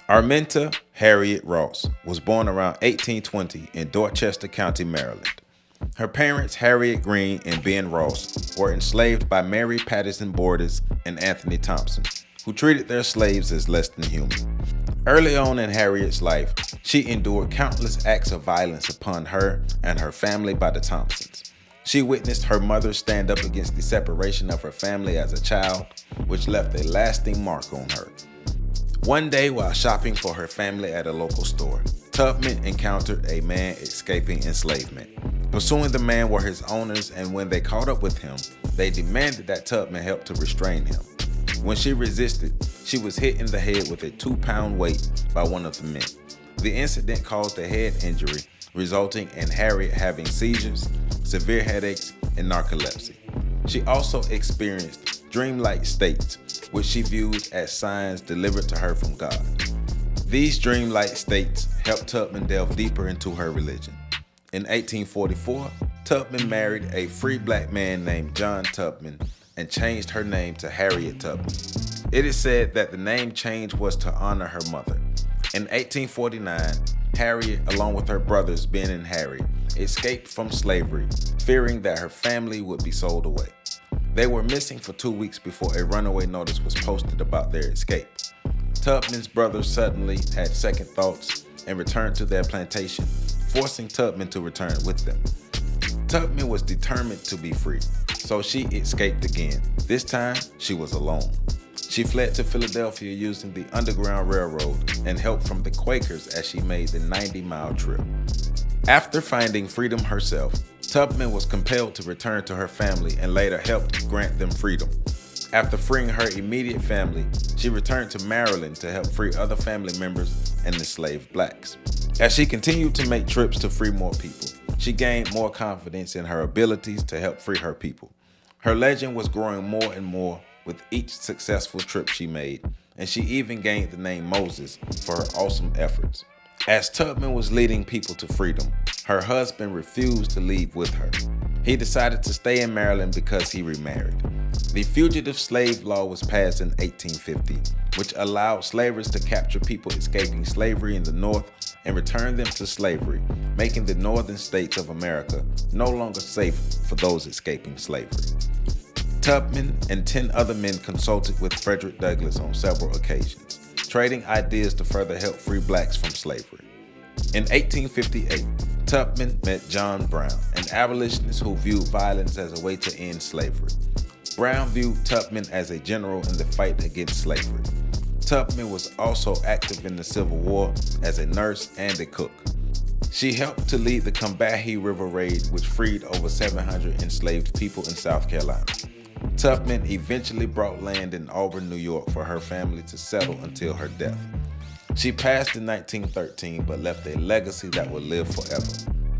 Arminta Harriet Ross was born around 1820 in Dorchester County, Maryland. Her parents, Harriet Green and Ben Ross, were enslaved by Mary Patterson Borders and Anthony Thompson, who treated their slaves as less than human. Early on in Harriet's life, she endured countless acts of violence upon her and her family by the Thompsons. She witnessed her mother stand up against the separation of her family as a child, which left a lasting mark on her. One day, while shopping for her family at a local store, Tubman encountered a man escaping enslavement. Pursuing the man were his owners, and when they caught up with him, they demanded that Tubman help to restrain him. When she resisted, she was hit in the head with a 2-pound weight by one of the men. The incident caused a head injury, resulting in Harriet having seizures, severe headaches, and narcolepsy. She also experienced dreamlike states, which she viewed as signs delivered to her from God. These dreamlike states helped Tubman delve deeper into her religion. In 1844, Tubman married a free black man named John Tubman and changed her name to Harriet Tubman. It is said that the name change was to honor her mother. In 1849, Harriet, along with her brothers Ben and Harry, escaped from slavery, fearing that her family would be sold away. They were missing for 2 weeks before a runaway notice was posted about their escape. Tubman's brothers suddenly had second thoughts and returned to their plantation, forcing Tubman to return with them. Tubman was determined to be free, so she escaped again. This time, she was alone. She fled to Philadelphia using the Underground Railroad and help from the Quakers as she made the 90-mile trip. After finding freedom herself, Tubman was compelled to return to her family and later helped grant them freedom. After freeing her immediate family, she returned to Maryland to help free other family members and enslaved blacks. As she continued to make trips to free more people, she gained more confidence in her abilities to help free her people. Her legend was growing more and more with each successful trip she made, and she even gained the name Moses for her awesome efforts. As Tubman was leading people to freedom, her husband refused to leave with her. He decided to stay in Maryland because he remarried. The Fugitive Slave Law was passed in 1850, which allowed slavers to capture people escaping slavery in the North and return them to slavery, making the northern states of America no longer safe for those escaping slavery. Tubman and 10 other men consulted with Frederick Douglass on several occasions, trading ideas to further help free blacks from slavery. In 1858, Tubman met John Brown, an abolitionist who viewed violence as a way to end slavery. Brown viewed Tubman as a general in the fight against slavery. Tubman was also active in the Civil War as a nurse and a cook. She helped to lead the Combahee River Raid, which freed over 700 enslaved people in South Carolina. Tubman eventually brought land in Auburn, New York for her family to settle until her death. She passed in 1913 but left a legacy that will live forever.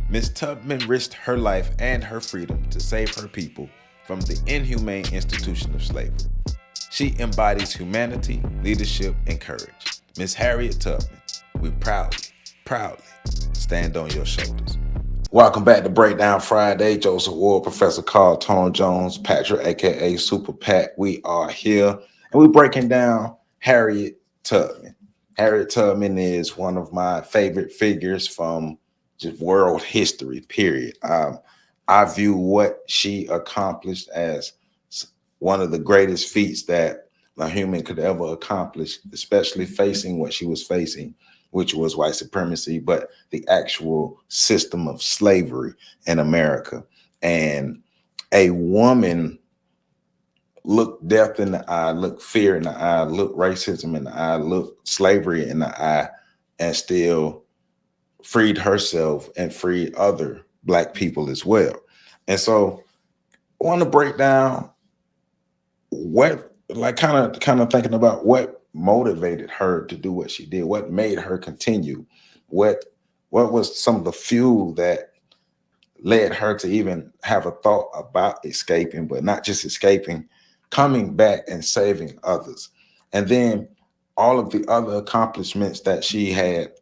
Miss Tubman risked her life and her freedom to save her people from the inhumane institution of slavery. She embodies humanity, leadership, and courage. Miss Harriet Tubman, we proudly stand on your shoulders. Welcome back to Breakdown Friday. Joseph Ward, Professor Carl Tone Jones, Patrick, aka Super Pat. We are here and we're breaking down Harriet Tubman. Harriet Tubman is one of my favorite figures from just world history, period. I view what she accomplished as one of the greatest feats that a human could ever accomplish, especially facing what she was facing, which was white supremacy, but the actual system of slavery in America. And a woman looked death in the eye, looked fear in the eye, looked racism in the eye, looked slavery in the eye, and still freed herself and freed other Black people as well. And so I want to break down what, like, kind of thinking about what motivated her to do what she did, what made her continue, what was some of the fuel that led her to even have a thought about escaping, but not just escaping, coming back and saving others. And then all of the other accomplishments that she had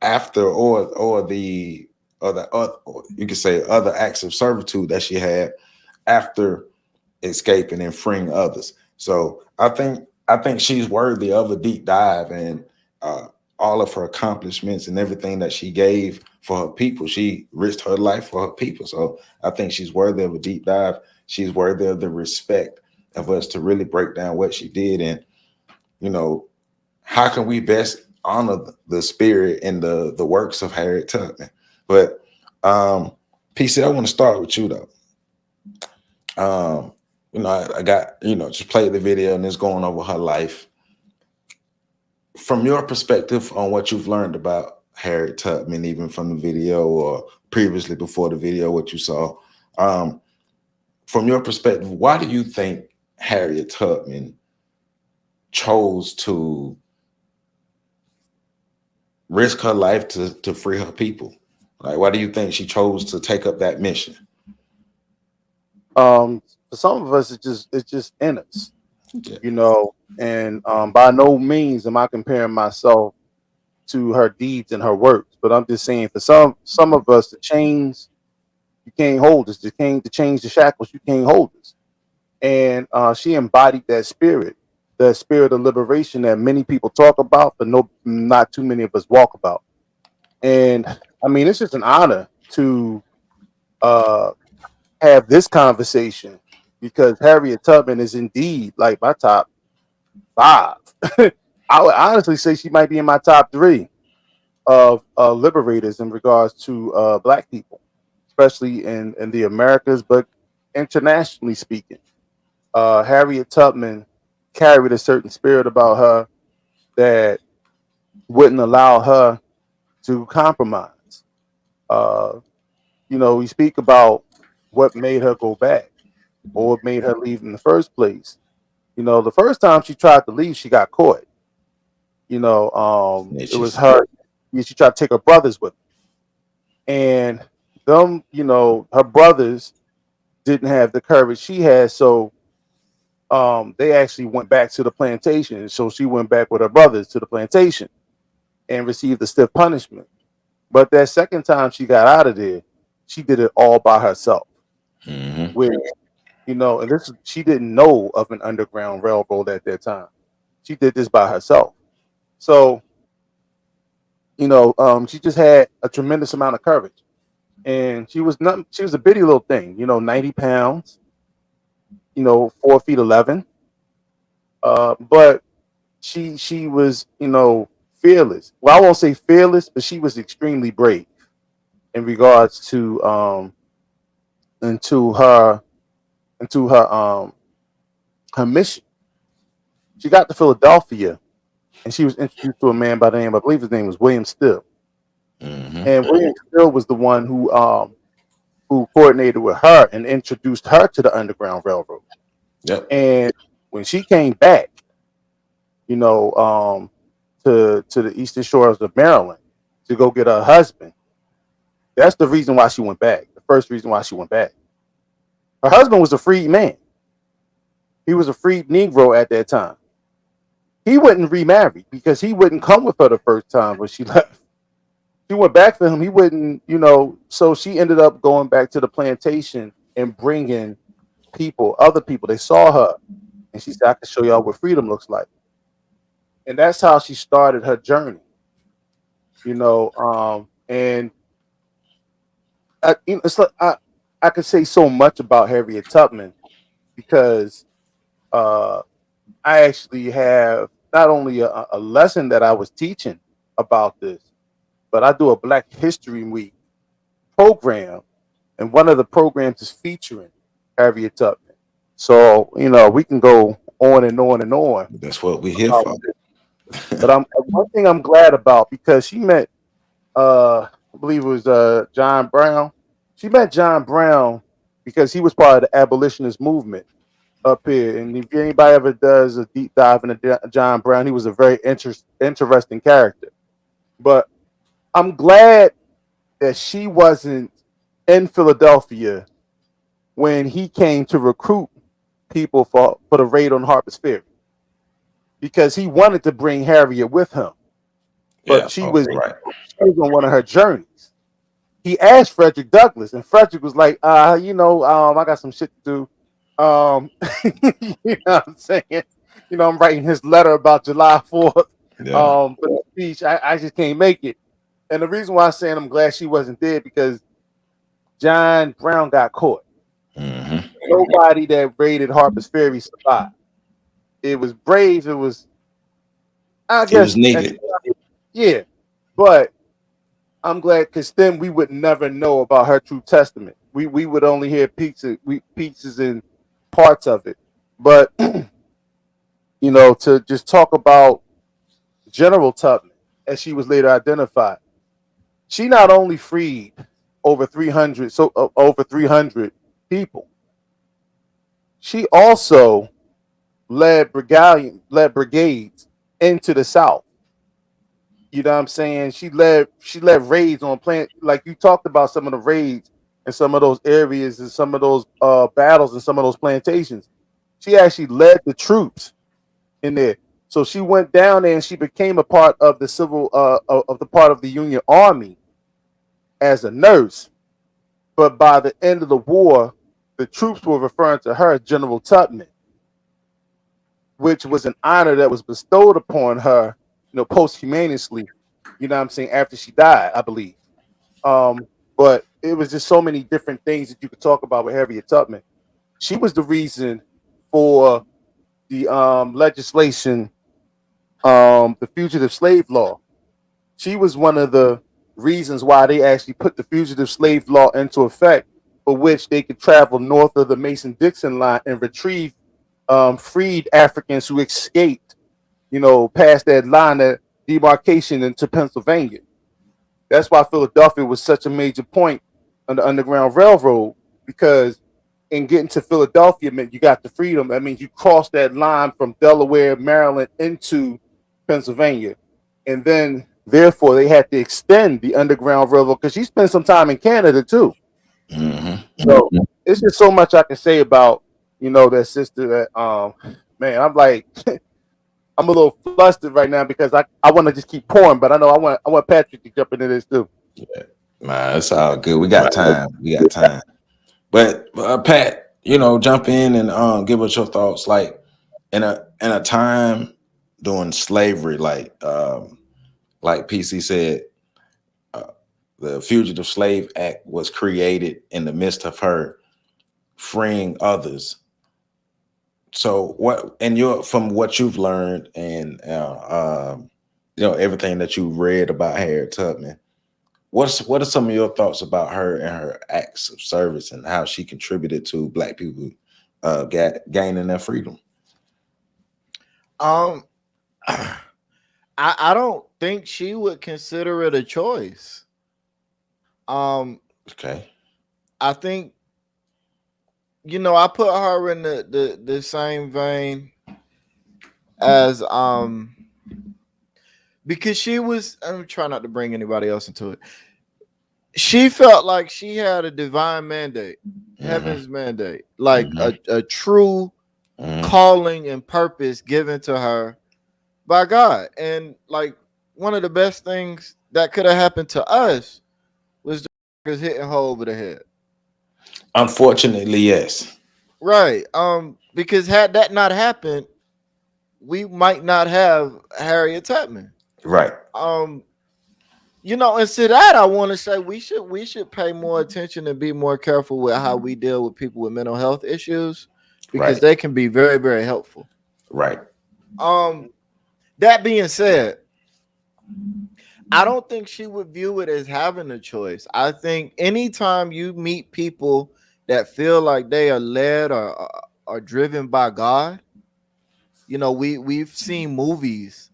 after, or you could say other acts of servitude that she had after escaping and freeing others. So I think she's worthy of a deep dive, and uh, all of her accomplishments and everything that she gave for her people. She risked her life for her people. So I think she's worthy of a deep dive. She's worthy of the respect of us to really break down what she did, and you know, how can we best honor the spirit and the works of Harriet Tubman. But PC, I want to start with you though. Um, I got, just played the video and it's going over her life. From your perspective on what you've learned about Harriet Tubman, even from the video or previously before the video, what you saw, um, from your perspective, why do you think Harriet Tubman chose to risk her life to free her people? Like, why do you think she chose to take up that mission? For some of us, it's just in us, Okay. And by no means am I comparing myself to her deeds and her works, but I'm just saying for some of us, the chains you can't hold us, to change the shackles you can't hold us, and she embodied that spirit of liberation that many people talk about, but not too many of us walk about. And I mean, it's just an honor to uh, have this conversation because Harriet Tubman is indeed like my top five. I would honestly say she might be in my top three of liberators in regards to Black people, especially in the Americas, but internationally speaking. Harriet Tubman carried a certain spirit about her that wouldn't allow her to compromise. Uh, we speak about what made her go back or what made her leave in the first place. The first time she tried to leave, she got caught. It was Snitches. her. She tried to take her brothers with her, and them, her brothers didn't have the courage she had, so they actually went back to the plantation. So she went back with her brothers to the plantation and received a stiff punishment. But that second time she got out of there, she did it all by herself. Hmm. Which, and she didn't know of an underground railroad at that time. She did this by herself. So, she just had a tremendous amount of courage. And she was a bitty little thing, 90 pounds, 4 feet 11. But she was, fearless. Well, I won't say fearless, but she was extremely brave in regards to into her into her mission. She got to Philadelphia and she was introduced to a man by the name, I believe his name was William Still. Hmm. And William Still was the one who coordinated with her and introduced her to the Underground Railroad. Yep. And when she came back, you know, um, to the eastern shores of Maryland to go get her husband, that's the reason why she went back. The first reason why she went back. Her husband was a freed man. He was a freed Negro at that time. He wouldn't remarry because he wouldn't come with her the first time when she left. She went back for him. He wouldn't, So she ended up going back to the plantation and bringing other people. They saw her, and she said, "I can show y'all what freedom looks like." And that's how she started her journey. And it's like I could say so much about Harriet Tubman because uh, I actually have not only a lesson that I was teaching about this, but I do a Black History Week program, and one of the programs is featuring Harriet Tubman. So we can go on and on and on That's what we're here about for. this. But one thing I'm glad about because she met I believe it was John Brown. She met John Brown because he was part of the abolitionist movement up here. And if anybody ever does a deep dive into John Brown, he was a very interesting character. But I'm glad that she wasn't in Philadelphia when he came to recruit people for the raid on Harper's Ferry because he wanted to bring Harriet with him, but Yeah. Oh, right. she was on one of her journeys. He asked Frederick Douglass, and Frederick was like, I got some shit to do. You know what I'm saying? I'm writing his letter about July 4th. Yeah. But speech. I just can't make it. And the reason why I'm saying I'm glad she wasn't there because John Brown got caught. Mm-hmm. Nobody that raided Harper's Ferry survived. It was brave. It was, I It was guess, needed. yeah. But I'm glad because then we would never know about her true testament. We would only hear pieces and parts of it. But to just talk about General Tubman, as she was later identified, she not only freed over 300 people, she also led brigades into the South. You know what I'm saying? She led raids on plant, like you talked about some of the raids in some of those areas and some of those battles and some of those plantations. She actually led the troops in there. So she went down there and she became a part of the civil of the part of the Union Army as a nurse. But by the end of the war, the troops were referring to her as General Tubman, which was an honor that was bestowed upon her, posthumously, you know what I'm saying, after she died, I believe. Um, but it was just so many different things that you could talk about with Harriet Tubman. She was the reason for the legislation, the fugitive slave law. She was one of the reasons why they actually put the fugitive slave law into effect, for which they could travel north of the Mason-Dixon line and retrieve freed Africans who escaped, past that line of demarcation into Pennsylvania. That's why Philadelphia was such a major point on the Underground Railroad, because in getting to Philadelphia meant you got the freedom. That means you crossed that line from Delaware, Maryland into Pennsylvania. And then therefore they had to extend the Underground Railroad because she spent some time in Canada too. Mm-hmm. So it's just so much I can say about, that sister that man, I'm like I'm a little flustered right now because I want to just keep pouring, but I know I want Patrick to jump into this too. Man, it's all good. We got time. We got time. But Pat, jump in and give us your thoughts. Like in a time during slavery, like PC said, uh, the Fugitive Slave Act was created in the midst of her freeing others. So what, and you're from what you've learned and everything that you read about Harriet Tubman. What are some of your thoughts about her and her acts of service and how she contributed to Black people gaining their freedom? Um, I don't think she would consider it a choice. Um, Okay. I think I put her in the same vein as because she was. I'm trying not to bring anybody else into it. She felt like she had a divine mandate, Mm-hmm. heaven's mandate, like Mm-hmm. a true Mm-hmm. calling and purpose given to her by God. And like one of the best things that could have happened to us was just hitting her over the head. Unfortunately, yes. Right. Because had that not happened, we might not have Harriet Tubman. Right. Um, and to that I want to say we should pay more attention and be more careful with how we deal with people with mental health issues because Right. they can be very, very helpful. Right. Um, that being said, I don't think she would view it as having a choice. I think anytime you meet people that feel like they are led or are driven by God, we've seen movies.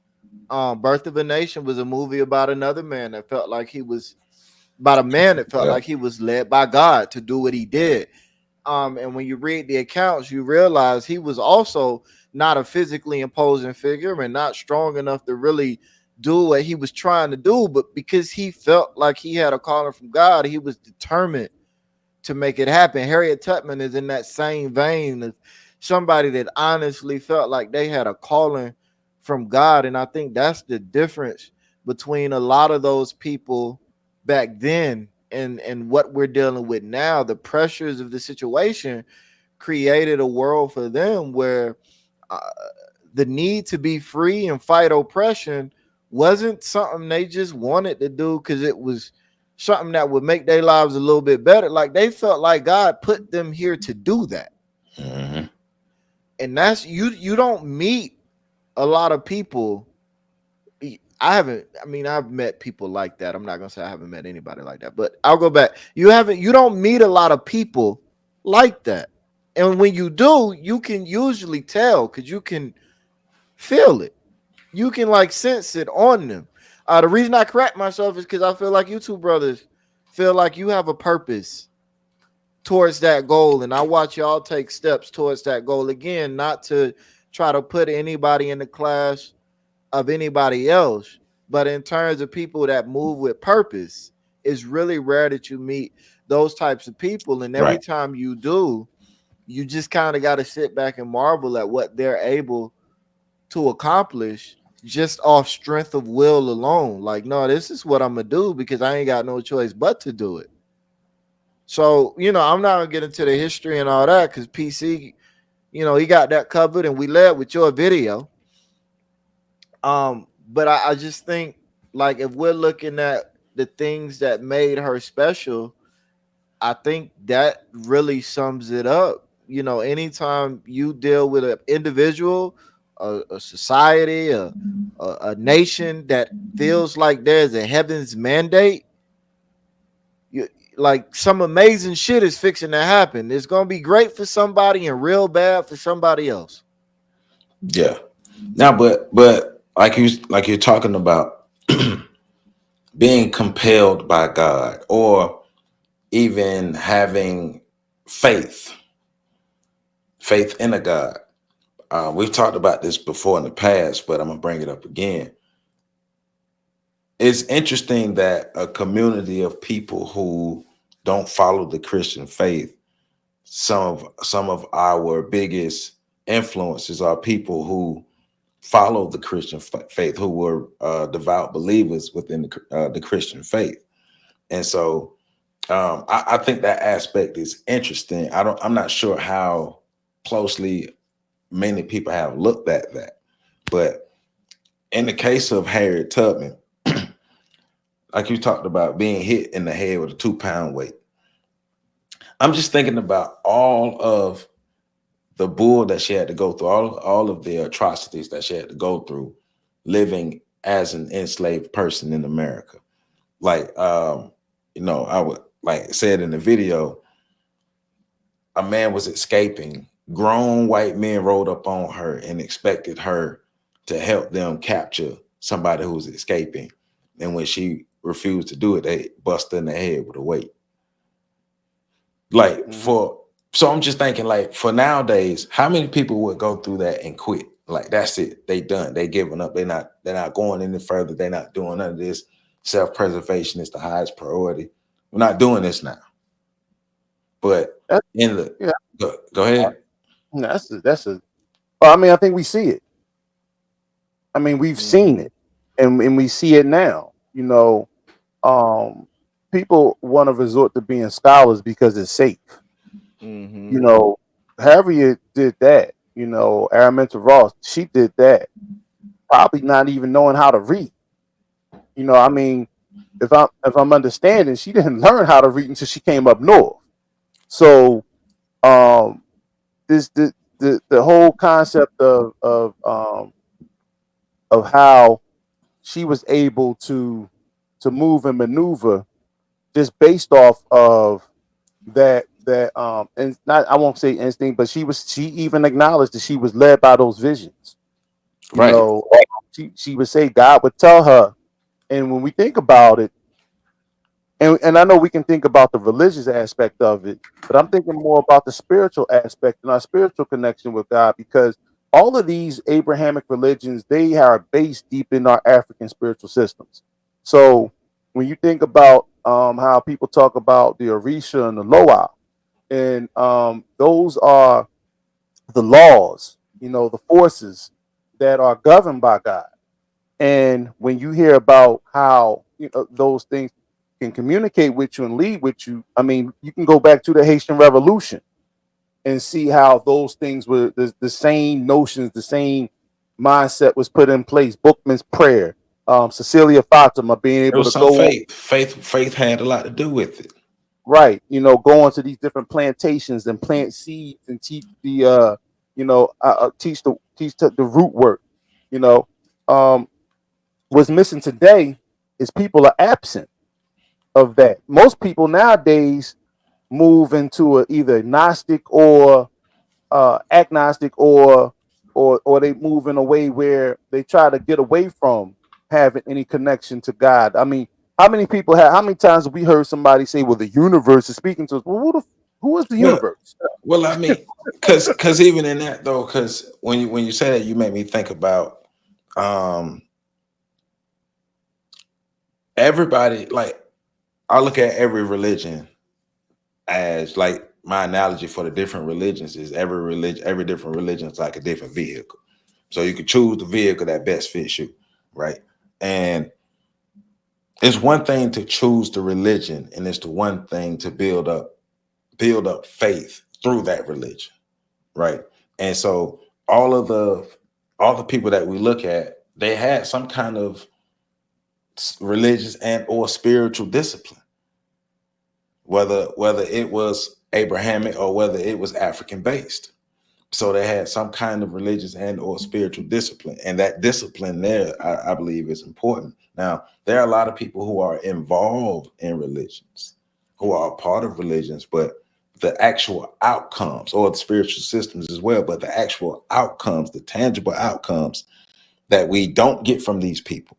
Birth of a Nation was a movie about another man that felt like he was about a man that felt Yeah. like he was led by God to do what he did. And when you read the accounts, you realize he was also not a physically imposing figure and not strong enough to really do what he was trying to do. But because he felt like he had a calling from God, he was determined to make it happen. Harriet Tubman is in that same vein of somebody that honestly felt like they had a calling from God. And I think that's the difference between a lot of those people back then and what we're dealing with now. The pressures of the situation created a world for them where uh, the need to be free and fight oppression wasn't something they just wanted to do because it was something that would make their lives a little bit better. Like they felt like God put them here to do that. Mm-hmm. And that's you don't meet a lot of people. I've met people like that. I'm not gonna say I haven't met anybody like that, but I'll go back. You don't meet a lot of people like that. And when you do, you can usually tell because you can feel it. You can like sense it on them. The reason I correct myself is because I feel like you two brothers feel like you have a purpose towards that goal, and I watch y'all take steps towards that goal again, not to try to put anybody in the class of anybody else, but in terms of people that move with purpose, it's really rare that you meet those types of people. And every Right. time you do, you just kind of got to sit back and marvel at what they're able to accomplish just off strength of will alone. Like, no, this is what I'm gonna do because I ain't got no choice but to do it. So, I'm not gonna get into the history and all that because PC, he got that covered, and we led with your video. But I just think, like, if we're looking at the things that made her special, I think that really sums it up. Anytime you deal with an individual, a society, a nation that feels like there's a heaven's mandate, you, like some amazing shit is fixing to happen. It's gonna be great for somebody and real bad for somebody else. Yeah. Now, but like you're talking about being compelled by God, or even having faith, faith in a God. We've talked about this before in the past, but I'm gonna bring it up again. It's interesting that a community of people who don't follow the Christian faith, some of our biggest influences are people who follow the Christian faith, who were devout believers within the Christian faith. And so I think that aspect is interesting. I'm not sure how closely many people have looked at that, but in the case of Harriet Tubman, like you talked about being hit in the head with a 2 pound weight, I'm just thinking about all of the bull that she had to go through, all of the atrocities that she had to go through living as an enslaved person in America. Like, I would like said in the video, a man was escaping. Grown white men rolled up on her and expected her to help them capture somebody who was escaping. And when she refused to do it, they bust her in the head with a weight. Like Mm-hmm. so I'm just thinking, like, for nowadays, how many people would go through that and quit? Like, that's it. They done. They giving up. They're not going any further. They're not doing none of this. Self-preservation is the highest priority. We're not doing this now. But That's, in the yeah, go ahead. that's a. Well, I mean, I think we see it. I mean, we've seen Mm-hmm. it, and we see it now. Um, people want to resort to being scholars because it's safe. Mm-hmm. You know, Harriet did that. Araminta Ross, she did that. Probably not even knowing how to read. I mean, if I'm understanding, she didn't learn how to read until she came up north. So, um, this the whole concept of how she was able to move and maneuver just based off of that and not, I won't say instinct, but she even acknowledged that she was led by those visions. you Right. know she would say God would tell her. And when we think about it, and I know we can think about the religious aspect of it, but I'm thinking more about the spiritual aspect and our spiritual connection with God, because all of these Abrahamic religions, they are based deep in our African spiritual systems. So when you think about how people talk about the Orisha and the Loa, and those are the laws, the forces that are governed by God. And when you hear about how those things can communicate with you and lead with you, I mean, you can go back to the Haitian Revolution and see how those things were the same notions, the same mindset was put in place. Bookman's prayer. Cecilia Fatima being There able was to some go on, faith had a lot to do with it. right, go onto these different plantations and plant seeds and teach the teach the root work. You know, um, what's missing today is people are absent of that. Most people nowadays move into a either Gnostic or agnostic, or they move in a way where they try to get away from having any connection to God. I mean, how many times have we heard somebody say, "Well, the universe is speaking to us"? Well, who is the Well, universe? I mean, because even in that though, because when you say that, you make me think about um everybody. Like I look at every religion as like my analogy for the different religions is every different religion is like a different vehicle. So you can choose the vehicle that best fits you, right? And it's one thing to choose the religion, and it's the one thing to build up faith through that religion, right? And so all of the all the people that we look at, they had some kind of religious and or spiritual discipline, whether it was Abrahamic or whether it was African based. So they had some kind of religious and or spiritual discipline, and that discipline there, I believe, is important. Now, there are a lot of people who are involved in religions, who are a part of religions, but the actual outcomes, or the spiritual systems as well, but the actual outcomes, the tangible outcomes that we don't get from these people.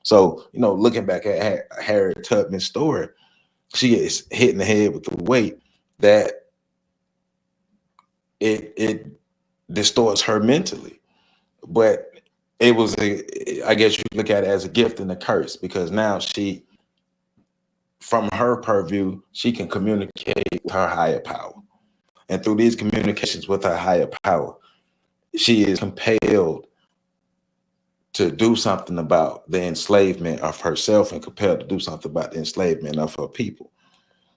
So, looking back at Harriet Tubman's story, she is hitting the head with the weight that it distorts her mentally. But it was I guess you look at it as a gift and a curse, because now from her purview, she can communicate with her higher power. And through these communications with her higher power, she is compelled to do something about the enslavement of herself and compelled to do something about the enslavement of her people.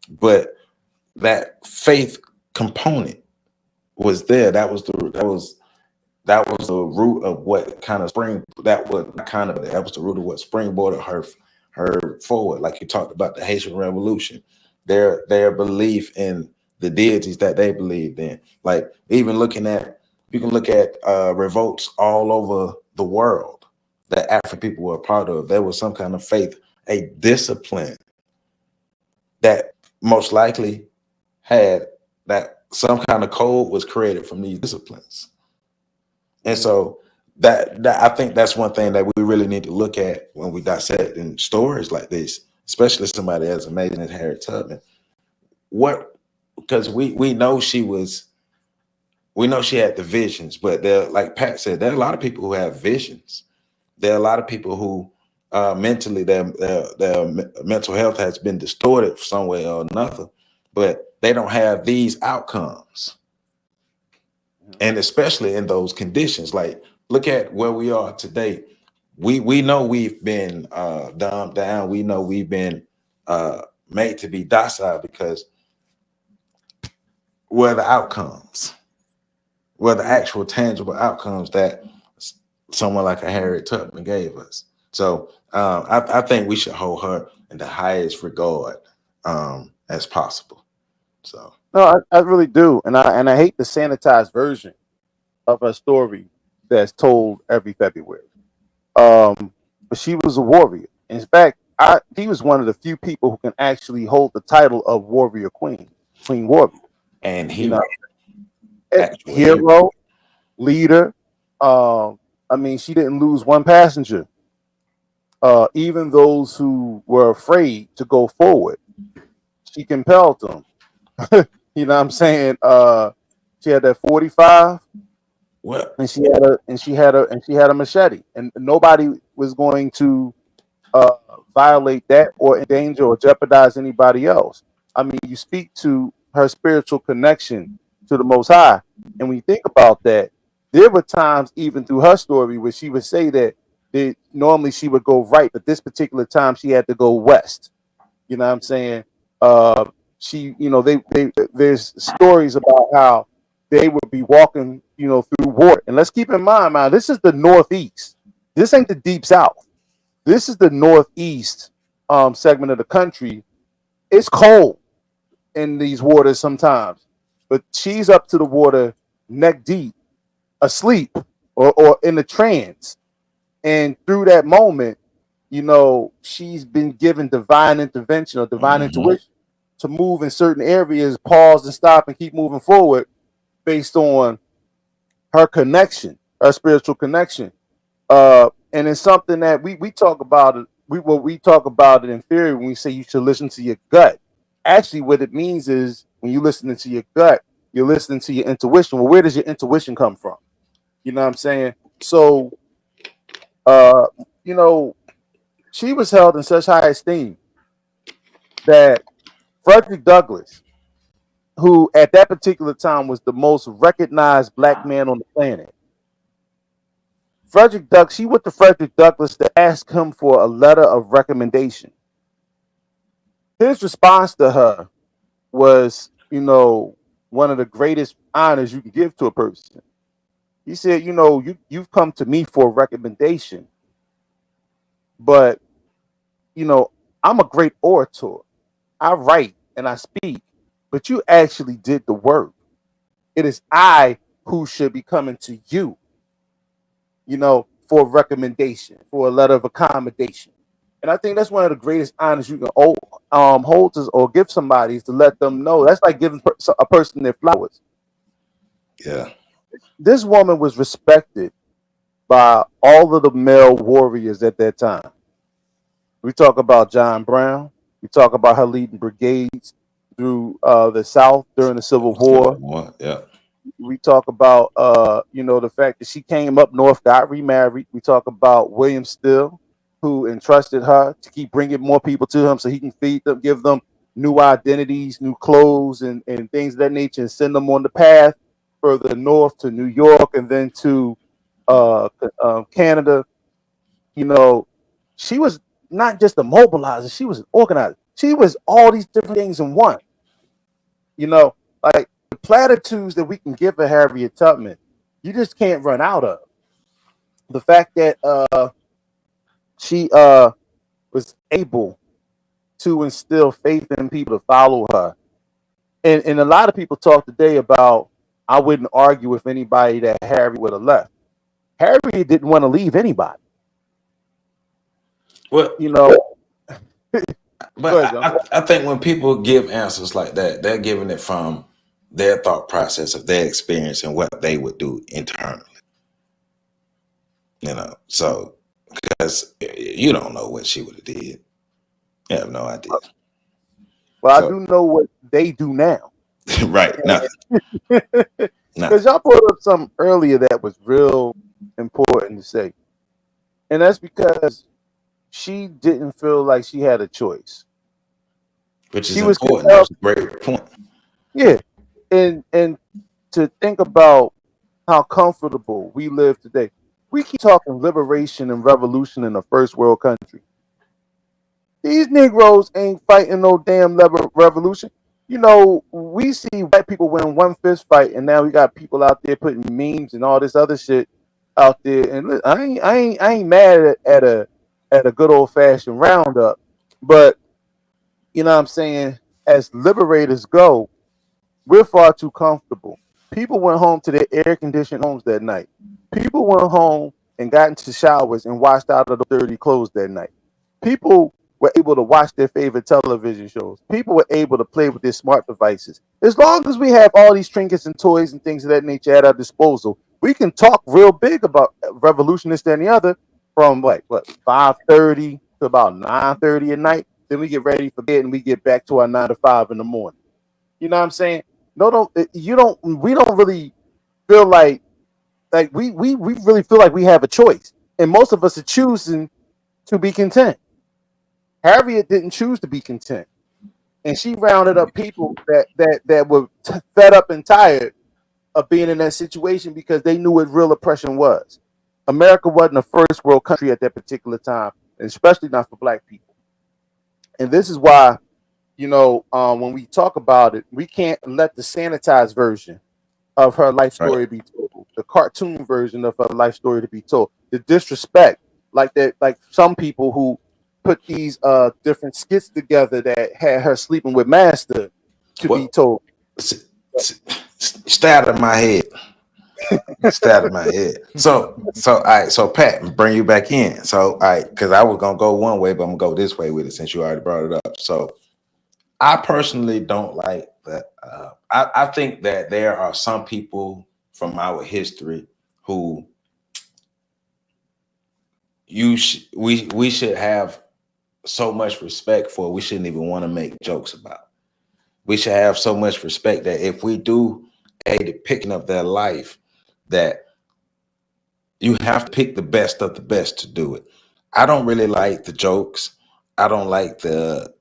But that faith component was there. That was the root of what kind of that was the root of what springboarded her forward. Like you talked about the Haitian Revolution, their belief in the deities that they believed in. Like even you can look at revolts all over the world that African people were a part of. There was some kind of faith, a discipline that most likely had that some kind of code was created from these disciplines. And so that I think that's one thing that we really need to look at when we dissect in stories like this, especially somebody as amazing as Harriet Tubman. What Because we know she had the visions, but there, like Pat said, there are a lot of people who have visions. There are a lot of people who mentally their mental health has been distorted some way or another, but they don't have these outcomes. And especially in those conditions, like look at where we are today. We know we've been dumbed down. We know we've been made to be docile because where the outcomes, where the actual tangible outcomes that someone like a Harriet Tubman gave us. So I think we should hold her in the highest regard as possible. So No, I really do, and I hate the sanitized version of her story that's told every February. But she was a warrior. In fact, she was one of the few people who can actually hold the title of warrior queen, queen warrior. and You know, hero, actual hero. hero, leader. I mean, she didn't lose one passenger. Even those who were afraid to go forward, she compelled them. You know what I'm saying? She had that 45, Well, and she had a machete, and nobody was going to uh, violate that or endanger or jeopardize anybody else. I mean, you speak to her spiritual connection to the Most High, and when you think about that, there were times even through her story where she would say that normally she would go right, but this particular time she had to go west. You know what I'm saying? Uh, there's stories about how they would be walking, through water. And let's keep in mind, man, this is the Northeast. This ain't the Deep South. This is the northeast segment of the country. It's cold in these waters sometimes, but she's up to the water neck deep, asleep or in a trance. And through that moment, she's been given divine intervention or divine Mm-hmm. intuition to move in certain areas, pause and stop and keep moving forward based on her connection, her spiritual connection. And it's something that we talk about it. We talk about it in theory when we say you should listen to your gut. Actually, what it means is when you listen to your gut, you're listening to your intuition. Well, where does your intuition come from? You know what I'm saying? So, uh, you know, she was held in such high esteem that Frederick Douglass, who at that particular time was the most recognized black man on the planet, she went to Frederick Douglass to ask him for a letter of recommendation. His response to her was, one of the greatest honors you can give to a person. He said, you've come to me for a recommendation, but you know, I'm a great orator. I write and I speak, but you actually did the work. It is I who should be coming to you, for a recommendation, for a letter of accommodation. And I think that's one of the greatest honors you can hold to, or give somebody, is to let them know. That's like giving a person their flowers. Yeah. This woman was respected by all of the male warriors at that time. We talk about John Brown. We talk about her leading brigades through the South during the Civil Civil War. War. Yeah. We talk about the fact that she came up north, got remarried. We talk about William Still, who entrusted her to keep bringing more people to him so he can feed them, give them new identities, new clothes, and things of that nature, and send them on the path further north to New York and then to Canada. You know, she was not just a mobilizer; she was an organizer. She was all these different things in one. Like the platitudes that we can give a Harriet Tubman, you just can't run out of. The fact that she was able to instill faith in people to follow her, and a lot of people talk today about, I wouldn't argue with anybody that Harriet would have left. Harriet didn't want to leave anybody. Well, You know, Go but ahead, John. I think when people give answers like that, they're giving it from their thought process of their experience and what they would do internally. So because you don't know what she would have did, you have no idea. Well, I So do know what they do now. right, nothing, Because nothing. y'all brought up something earlier that was real important to say. And that's because she didn't feel like she had a choice. Which is She was important. That compelled. was a great point. Yeah. And to think about how comfortable we live today. We keep talking liberation and revolution in a first world country. These Negroes ain't fighting no damn revolution. We see white people win one fist fight, and now we got people out there putting memes and all this other shit out there. And I ain't mad at a good old fashioned roundup, but you know what I'm saying. As liberators go, we're far too comfortable. People went home to their air conditioned homes that night. People went home and got into showers and washed out of the dirty clothes that night. People were able to watch their favorite television shows. People were able to play with their smart devices. As long as we have all these trinkets and toys and things of that nature at our disposal, we can talk real big about revolution, this, that, and the other from like what 5:30 to about 9:30 at night. Then we get ready for bed and we get back to our 9 to 5 in the morning. You know what I'm saying? No, don't you don't we don't really feel like we really feel like we have a choice. And most of us are choosing to be content. Harriet didn't choose to be content. And she rounded up people that were fed up and tired of being in that situation because they knew what real oppression was. America wasn't a first world country at that particular time, and especially not for black people. And this is why, when we talk about it, we can't let the sanitized version of her life Right. story be told, the cartoon version of her life story to be told, the disrespect. like that, like some people who put these different skits together that had her sleeping with Master to be What? told. Stay out of my head. Stay out of my head. So, all right. So, Pat, bring you back in. So, all right, because I was gonna go one way, but I'm gonna go this way with it since you already brought it up. So, I personally don't like that. I think that there are some people from our history who we should have so much respect for. We shouldn't even want to make jokes about. We should have so much respect that if we do a depiction of their life, that you have to pick the best of the best to do it. I don't really like the jokes. I don't like the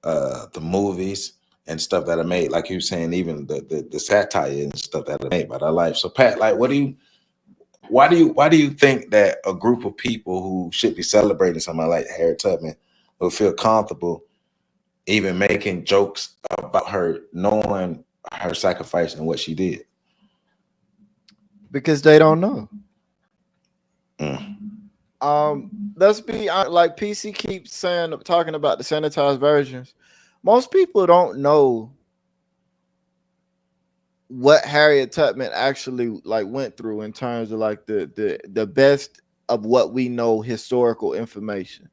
movies and stuff that are made, like you were saying, even the satire and stuff that are made by their life. So Pat, like, why do you think that a group of people who should be celebrating somebody like Harriet Tubman will feel comfortable even making jokes about her, knowing her sacrifice and what she did? Because they don't know. Mm. Let's be like PC keeps saying, talking about the sanitized versions. Most people don't know what Harriet Tubman actually like went through in terms of like the best of what we know historical information.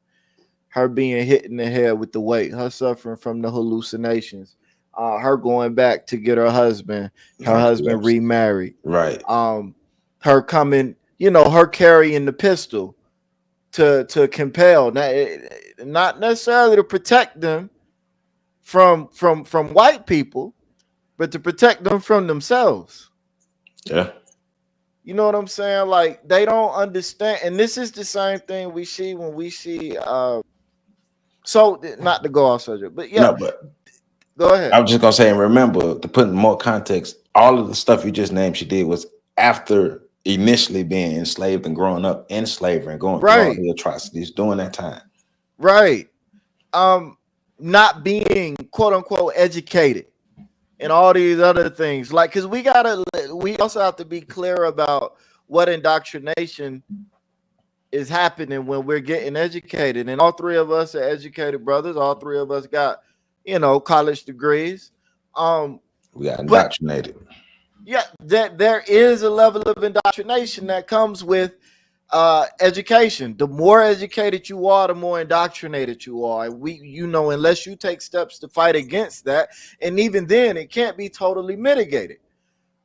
Her being hit in the head with the weight, her suffering from the hallucinations, her going back to get her husband remarried, Right. um, her coming, her carrying the pistol to compel, not necessarily to protect them from white people, but to protect them from themselves. Yeah. You know what I'm saying? Like they don't understand, and this is the same thing we see when we see. So not to go off subject, but yeah, No, but go ahead. I was just gonna say, and remember to put in more context, all of the stuff you just named she did was after initially being enslaved and growing up in slavery and going through all Right, the atrocities during that time. right. Um, not being quote unquote educated and all these other things, like because we also have to be clear about what indoctrination is happening when we're getting educated. And all three of us are educated brothers. All three of us got, college degrees. Um, We got but indoctrinated. yeah, that there is a level of indoctrination that comes with education. The more educated you are, the more indoctrinated you are. And unless you take steps to fight against that, and even then, it can't be totally mitigated.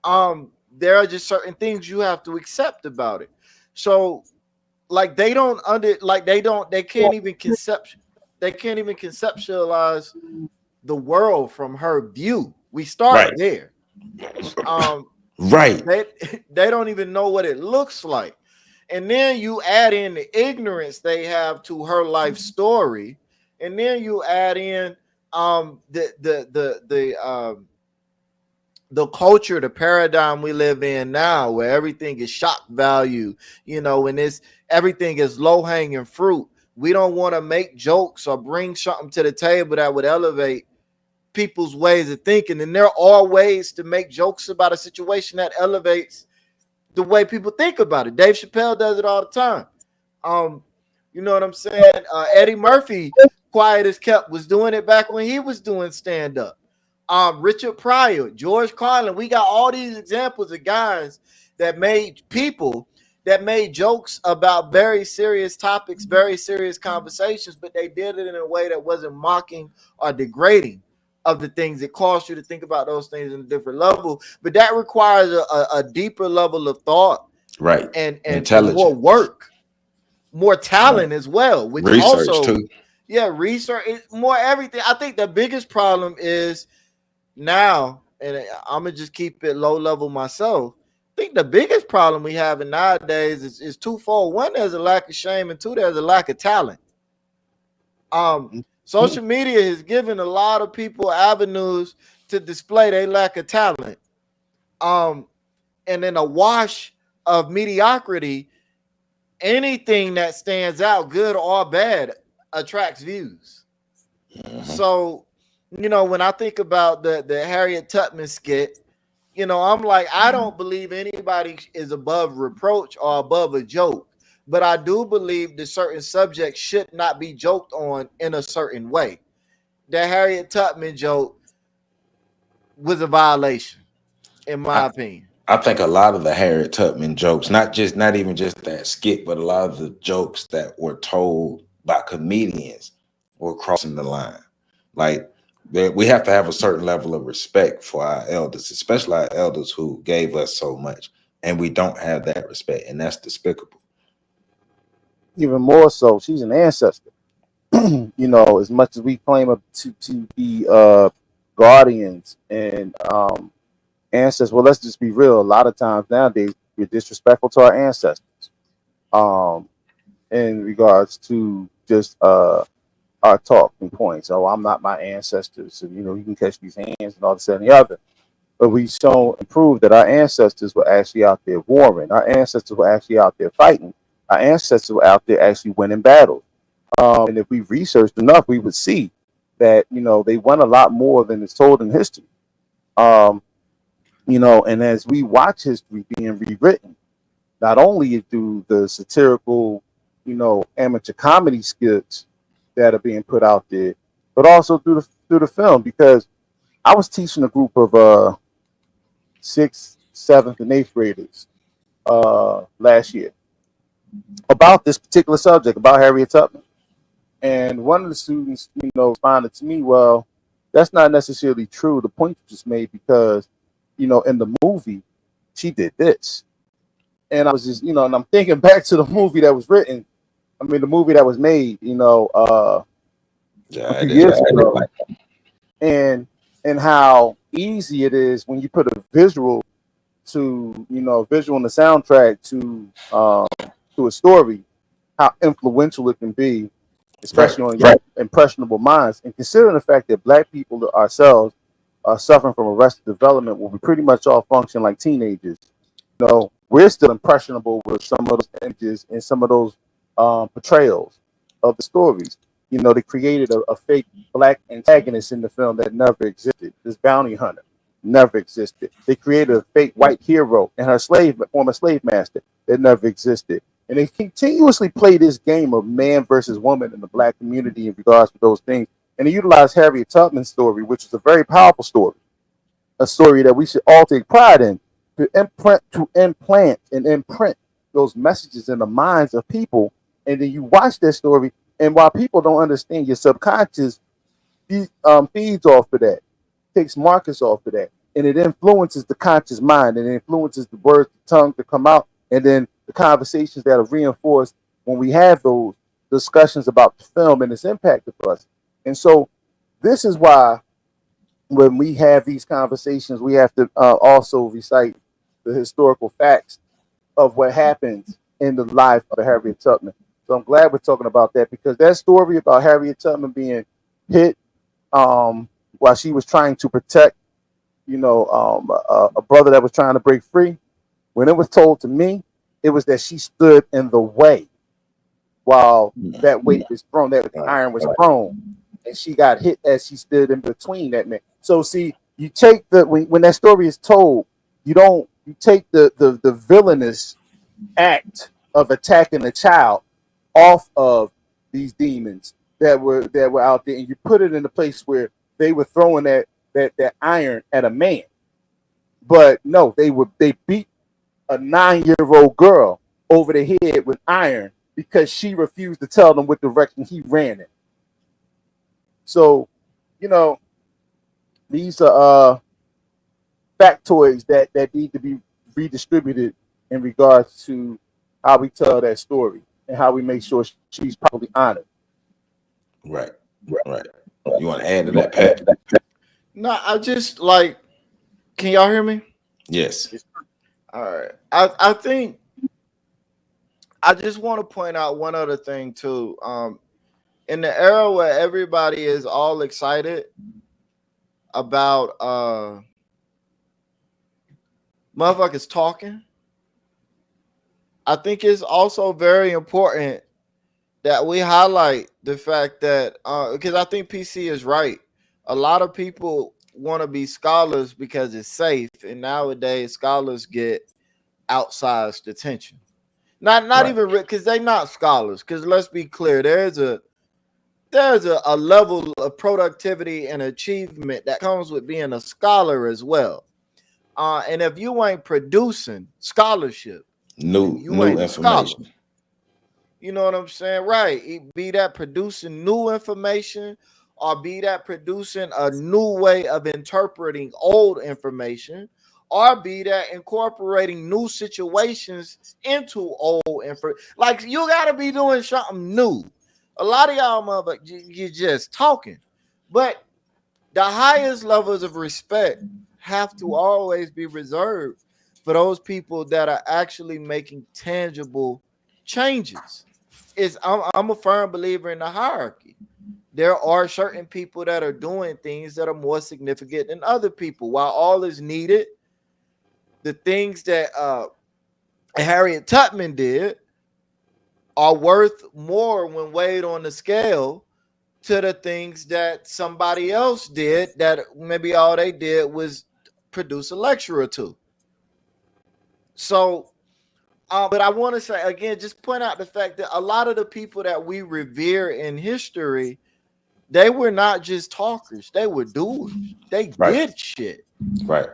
There are just certain things you have to accept about it. So like they can't even conceptualize the world from her view. We start Right. there. Um, Right. they they don't even know what it looks like, and then you add in the ignorance they have to her life story, and then you add in the culture, the paradigm we live in now, where everything is shock value, and it's everything is low hanging fruit. We don't want to make jokes or bring something to the table that would elevate people's ways of thinking. And there are ways to make jokes about a situation that elevates the way people think about it. Dave Chappelle does it all the time. Um, you know what I'm saying? Eddie Murphy, quiet as kept, was doing it back when he was doing stand up. Richard Pryor, George Carlin. We got all these examples of guys that made jokes about very serious topics, very serious conversations, but they did it in a way that wasn't mocking or degrading of the things. It caused you to think about those things in a different level. But that requires a deeper level of thought Right. and more Intelligent. work, more Right. talent as well, which Research also, too. yeah, research, more everything. I think the biggest problem is now, and I'm gonna just keep it low level myself. I think the biggest problem we have in nowadays is twofold. One, there's a lack of shame, and two, there's a lack of talent. Social media has given a lot of people avenues to display their lack of talent. Um, and in a wash of mediocrity, anything that stands out, good or bad, attracts views. Mhm. So, when I think about the Harriet Tubman skit, I'm like, I don't believe anybody is above reproach or above a joke. But I do believe that certain subjects should not be joked on in a certain way. The Harriet Tubman joke was a violation, in my I opinion. I think a lot of the Harriet Tubman jokes, not even just that skit, but a lot of the jokes that were told by comedians were crossing the line. Like we have to have a certain level of respect for our elders, especially our elders who gave us so much, and we don't have that respect, and that's despicable. Even more so, she's an ancestor. As much as we claim to be guardians and ancestors, well, let's just be real. A lot of times nowadays, we're disrespectful to our ancestors um, in regards to just our talking points. Oh, I'm not my ancestors. So, you can catch these hands and all this and the other. But we shown and proved that our ancestors were actually out there warring. Our ancestors were actually out there fighting. Our ancestors were out there actually winning battles. And if we researched enough, we would see that they won a lot more than is told in history. Um, and as we watch history being rewritten, not only through the satirical, amateur comedy skits that are being put out there, but also through the film. Because I was teaching a group of sixth, seventh, and eighth graders last year about this particular subject, about Harriet Tubman. And one of the students, responded to me, well, that's not necessarily true. The point you just made, because, in the movie, she did this. And I was just, and I'm thinking back to the movie that was written. I mean, the movie that was made, Yeah, a I few didn't years like ago, and how easy it is when you put a visual to, visual in the soundtrack to a story, how influential it can be, right. especially on young, impressionable minds. And considering the fact that Black people ourselves are suffering from arrested development, where we pretty much all function like teenagers, we're still impressionable with some of those images and some of those portrayals of the stories. They created a fake Black antagonist in the film that never existed. This bounty hunter never existed. They created a fake white hero and her former slave master that never existed. And they continuously play this game of man versus woman in the Black community in regards to those things. And they utilized Harriet Tubman's story, which is a very powerful story, a story that we should all take pride in, to implant and imprint those messages in the minds of people. And then you watch that story, and while people don't understand, your subconscious feeds off of that, takes markers off of that, and it influences the conscious mind, and it influences the words, the tongue to come out, and then the conversations that are reinforced when we have those discussions about the film and its impact of us. And so, this is why when we have these conversations, we have to also recite the historical facts of what happens in the life of Harriet Tubman. So I'm glad we're talking about that, because that story about Harriet Tubman being hit while she was trying to protect, a brother that was trying to break free. When it was told to me, it was that she stood in the way while that weight was thrown, that iron was thrown, and she got hit as she stood in between that man. So see, you take when that story is told, you take the villainous act of attacking a child off of these demons that were out there, and you put it in a place where they were throwing that iron at a man. But no, they beat a 9-year-old girl over the head with iron because she refused to tell them what direction he ran in. So, you know, these are factoids that need to be redistributed in regards to how we tell that story and how we make sure she's properly honored. Right. Right. You want to add to that, Pat? No, I just like, can y'all hear me? Yes. All right. I think I just want to point out one other thing too. In the era where everybody is all excited about motherfuckers talking, I think it's also very important that we highlight the fact that because I think PC is right. A lot of people want to be scholars because it's safe, and nowadays scholars get outsized attention. Not Right. even because they not scholars. Because let's be clear, there's a level of productivity and achievement that comes with being a scholar as well. And if you ain't producing scholarship, then you New ain't a scholar. information. You know what I'm saying? Right. Be that producing new information or be that producing a new way of interpreting old information or be that incorporating new situations into old info. Like you got to be doing something new. A lot of y'all motherfuckers, you just talking. But the highest levels of respect have to always be reserved for those people that are actually making tangible changes. I'm a firm believer in the hierarchy. There are certain people that are doing things that are more significant than other people. While all is needed, the things that Harriet Tubman did are worth more when weighed on the scale to the things that somebody else did that maybe all they did was produce a lecture or two. So, but I want to say again, just point out the fact that a lot of the people that we revere in history, they were not just talkers, they were doers. They Right. did shit. Right.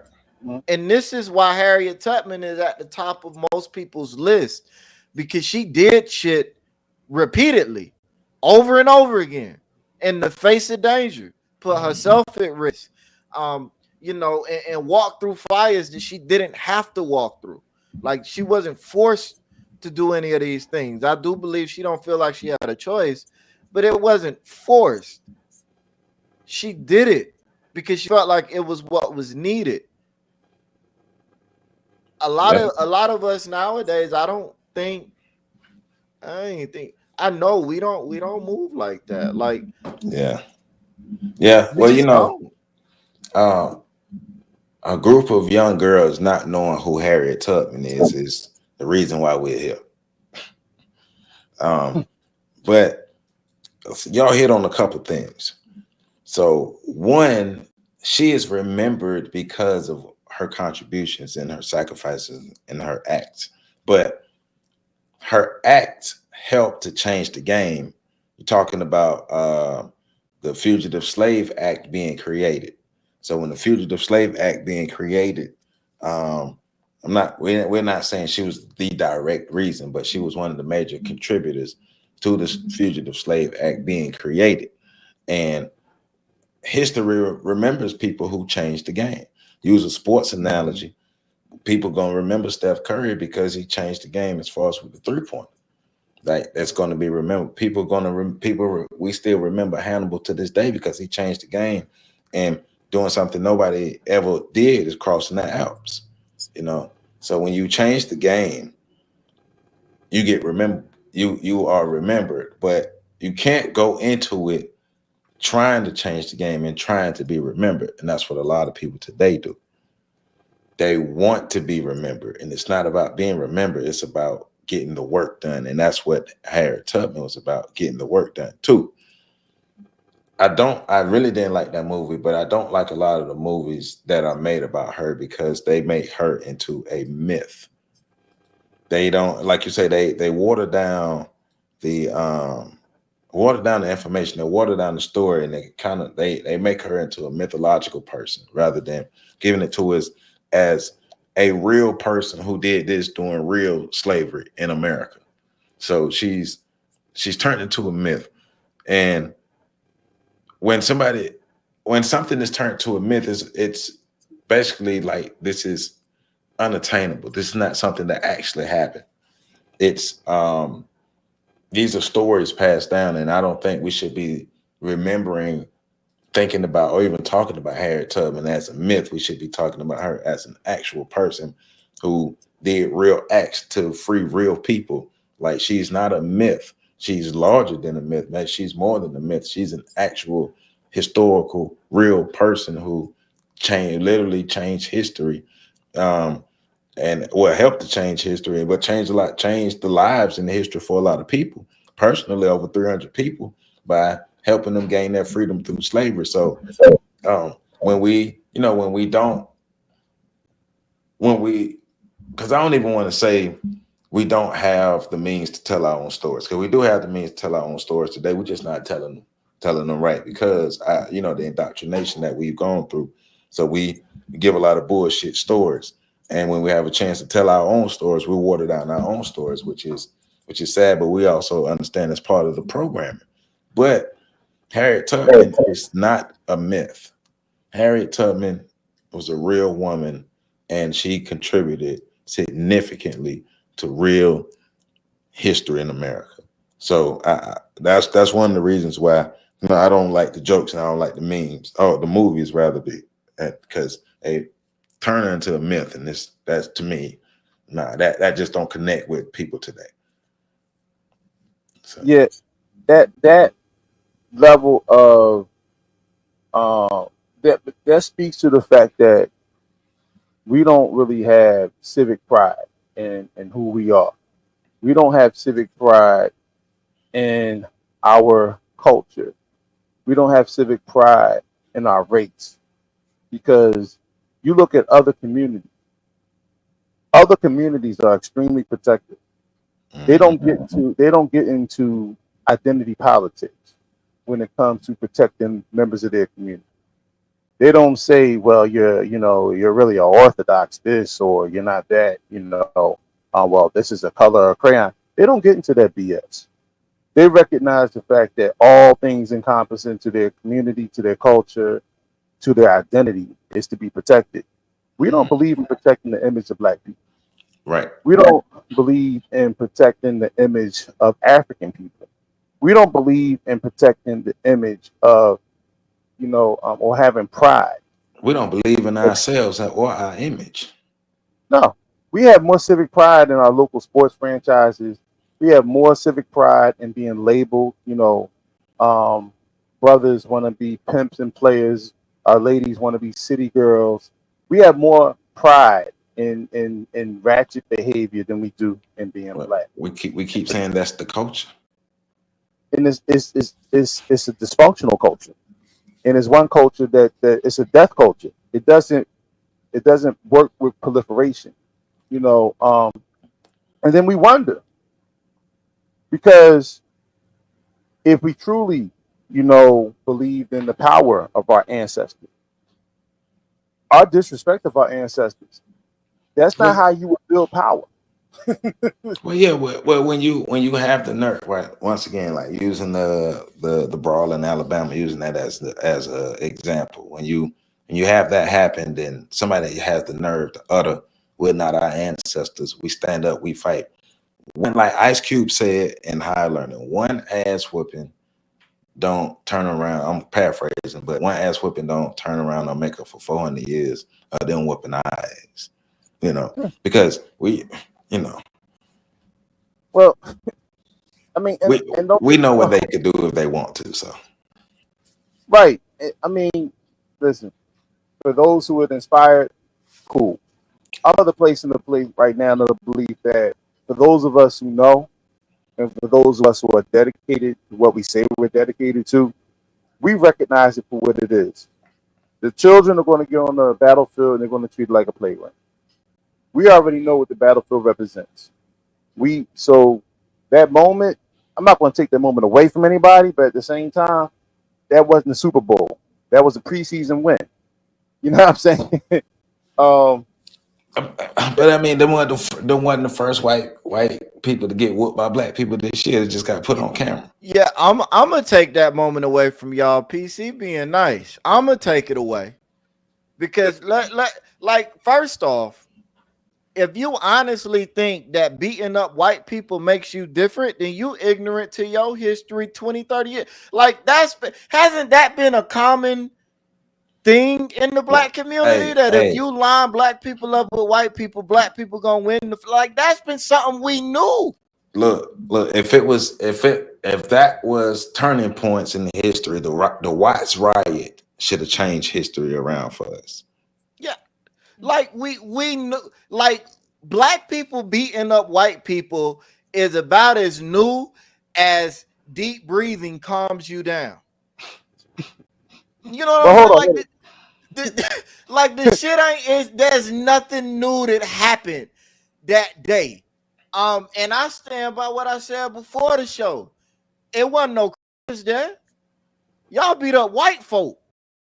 And this is why Harriet Tubman is at the top of most people's list because she did shit repeatedly, over and over again, in the face of danger, put herself at risk, um, and walk through fires that she didn't have to walk through. Like she wasn't forced to do any of these things. I do believe she don't feel like she had a choice, but it wasn't forced. She did it because she felt like it was what was needed. Yeah. A lot of us nowadays, I ain't think I know we don't move like that. Like Yeah. Yeah. we Well, just don't. uh, a group of young girls not knowing who Harriet Tubman is the reason why we're here. Um, but y'all hit on a couple things. So one, she is remembered because of her contributions and her sacrifices and her acts. But her acts helped to change the game. You're talking about the Fugitive Slave Act being created. So when the Fugitive Slave Act being created, um, we're not saying she was the direct reason, but she was one of the major contributors to the Fugitive Slave Act being created. And history remembers people who changed the game. Use a sports analogy. People gonna remember Steph Curry because he changed the game as far as with the 3 point. Like that's going to be remembered. People gonna we still remember Hannibal to this day because he changed the game and doing something nobody ever did is crossing the Alps. You know, so when you change the game, you get remembered. You are remembered, but you can't go into it trying to change the game and trying to be remembered, and that's what a lot of people today do. They want to be remembered, and it's not about being remembered, it's about getting the work done. And that's what Harriet Tubman was about, getting the work done too. I really didn't like that movie, but I don't like a lot of the movies that are made about her because they make her into a myth. They don't, like you say, they the water down the information, they water down the story, and they make her into a mythological person rather than giving it to us as a real person who did this during real slavery in America. So she's turned into a myth. And when somebody when something is turned to a myth, it's basically like this is unattainable. This is not something that actually happened. It's these are stories passed down, and I don't think we should be remembering, thinking about, or even talking about Harriet Tubman as a myth. We should be talking about her as an actual person who did real acts to free real people. Like she's not a myth. She's larger than a myth. Man, she's more than a myth. She's an actual historical, real person who literally changed history. Um, and well, helped to change history, but changed the lives and the history for a lot of people. Personally, over 300 people by helping them gain their freedom through slavery. So when we don't, when we, because I don't even want to say we don't have the means to tell our own stories. Because we do have the means to tell our own stories today. We're just not telling them right because the indoctrination that we've gone through. So we give a lot of bullshit stories. And when we have a chance to tell our own stories, we water down our own stories, which is sad, but we also understand it's part of the programming. But Harriet Tubman is not a myth. Harriet Tubman was a real woman, and she contributed significantly to real history in America. So that's one of the reasons why I don't like the jokes and I don't like the memes. Oh, the movies rather be because they turn into a myth, and that's to me, that just don't connect with people today. So Yeah, that level of that speaks to the fact that we don't really have civic pride in who we are. We don't have civic pride in our culture. We don't have civic pride in our race because you look at other communities. Other communities are extremely protected. They don't get into identity politics when it comes to protecting members of their community. They don't say, well, you're really a orthodox this or you're not that, well, this is a color or crayon. They don't get into that BS. They recognize the fact that all things encompass into their community, to their culture, to their identity is to be protected. We don't believe in protecting the image of black people. right. We don't believe in protecting the image of African people. We don't believe in protecting the image of, or having pride. We don't believe in ourselves or our image. No, we have more civic pride in our local sports franchises. We have more civic pride in being labeled. Um, brothers want to be pimps and players. Our ladies want to be city girls. We have more pride in ratchet behavior than we do in being Well, black. we keep saying that's the culture. And it's a dysfunctional culture, and it's one culture that it's a death culture. It doesn't work with proliferation. You know, um, and then we wonder because if we truly, believed in the power of our ancestors, our disrespect of our ancestors, that's not Well, how you would build power. well, yeah. Well, when you have the nerve, right? Once again, like using the brawl in Alabama, using that as a example. When you have that happen, then somebody has the nerve to utter, "We're not our ancestors. We stand up. We fight." One, like Ice Cube said in High Learning, one ass whooping don't turn around. I'm paraphrasing, but one ass whooping don't turn around or make up for 400 years of them whooping eyes. You know, because you know, Well, I mean, and, we and don't we get me know what wrong, they could do if they want to. So right? I mean, listen, for those who are inspired, cool. I'm at the place in the place right now to believe that for those of us who know, and for those of us who are dedicated to what we say we're dedicated to, we recognize it for what it is. The children are going to get on the battlefield and they're going to treat it like a playground. We already know what the battlefield represents. So that moment, I'm not going to take that moment away from anybody, but at the same time, that wasn't the Super Bowl. That was a preseason win. You know what I'm saying? um, but I mean, them wasn't the first white people to get whooped by black people this year. It just got put on camera. Yeah, I'm gonna take that moment away from y'all. PC being nice, I'm gonna take it away because like first off, if you honestly think that beating up white people makes you different, then you ignorant to your history 20, 30 years. Like hasn't that been a common thing in the Look, black community hey, that if hey, you line black people up with white people, black people gonna win like that's been something we knew. look. If that was turning points in the history, the Watts riot should have changed history around for us. Yeah, like we knew like black people beating up white people is about as new as deep breathing calms you down. You know what but I'm hold saying? on, Like like the shit ain't is there's nothing new that happened that day. And I stand by what I said before the show. It wasn't no there. Y'all beat up white folk.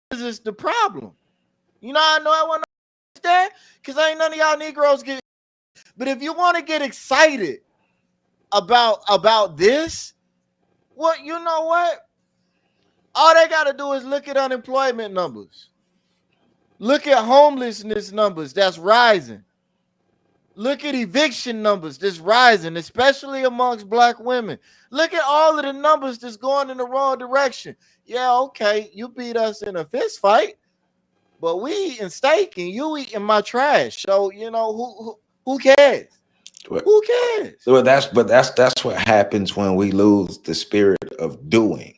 This is the problem. You know I know I wasn't no there because ain't none of y'all Negroes get. But if you want to get excited about this, what you know what? All they got to do is look at unemployment numbers. Look at homelessness numbers that's rising. Look at eviction numbers that's rising, especially amongst black women. Look at all of the numbers that's going in the wrong direction. Yeah, okay, you beat us in a fist fight, but we eating steak and you eating my trash. So you know who cares? Who cares? Well, that's what happens when we lose the spirit of doing,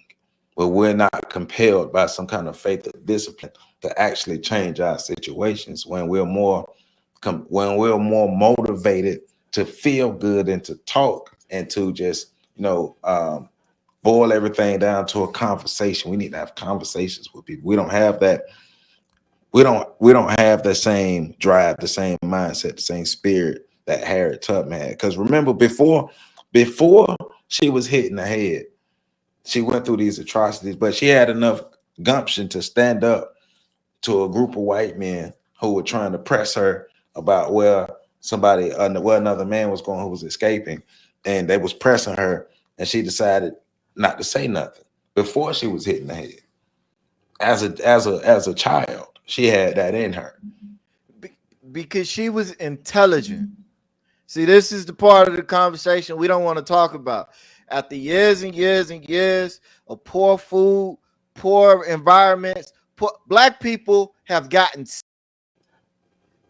where we're not compelled by some kind of faith or discipline to actually change our situations. When we're more motivated to feel good and to talk and to just boil everything down to a conversation. We need to have conversations with people. We don't have that. We don't have the same drive, the same mindset, the same spirit that Harriet Tubman had. Because remember, before she was hit in the head, she went through these atrocities, but she had enough gumption to stand up to a group of white men who were trying to press her about where another man was going who was escaping, and they was pressing her, and she decided not to say nothing before she was hit in the head. As a child, she had that in her. Because she was intelligent. See, this is the part of the conversation we don't want to talk about. After years and years and years of poor food, poor environments, black people have gotten.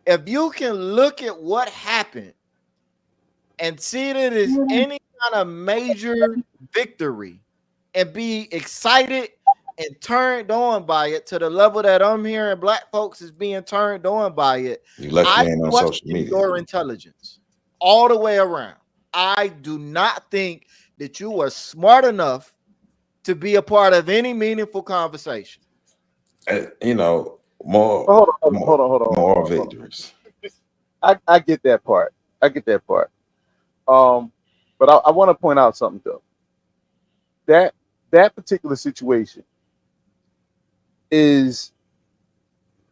If you can look at what happened and see that it's any kind of major victory and be excited and turned on by it to the level that I'm hearing black folks is being turned on by it, You lucky I you ain't on social question media. your intelligence all the way around. I do not think that you are smart enough to be a part of any meaningful conversation. More Hold on. victories. I get that part. I get that part. But I want to point out something though. That particular situation is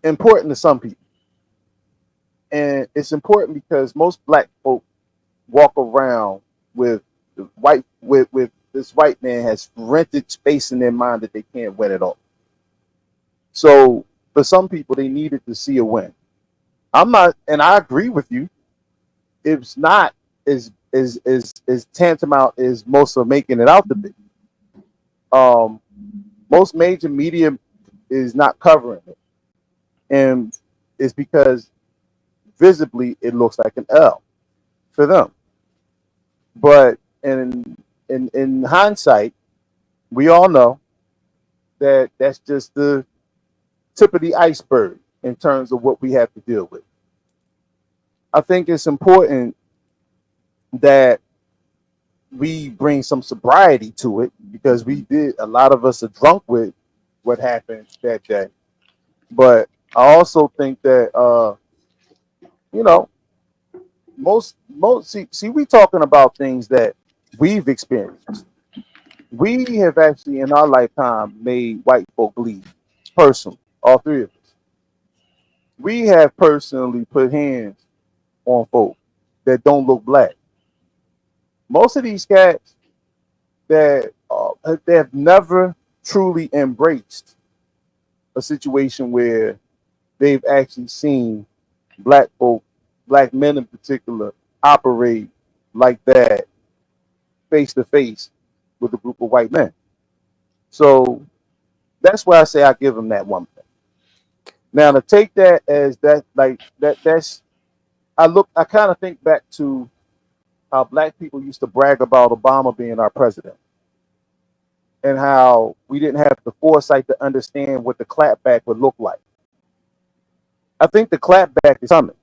important to some people, and it's important because most black folk walk around with with this white man has rented space in their mind that they can't win at all. So for some people, they needed to see a win. I'm not, and I agree with you. It's not as tantamount as most are making it out to be. Um, most major media is not covering it, and it's because visibly it looks like an L for them. But in hindsight, we all know that that's just the tip of the iceberg in terms of what we have to deal with. I think it's important that we bring some sobriety to it because a lot of us are drunk with what happened that day. But I also think that you know, most see we talking about things that we've experienced. We have actually in our lifetime made white folk bleed personally, all three of us. We have personally put hands on folk that don't look black. Most of these cats that they have never truly embraced a situation where they've actually seen black folk, black men in particular, operate like that face to face with a group of white men. So that's why I say I give them that one thing. Now to take that as that like that's I kind of think back to how black people used to brag about Obama being our president and how we didn't have the foresight to understand what the clapback would look like. I think the clapback is coming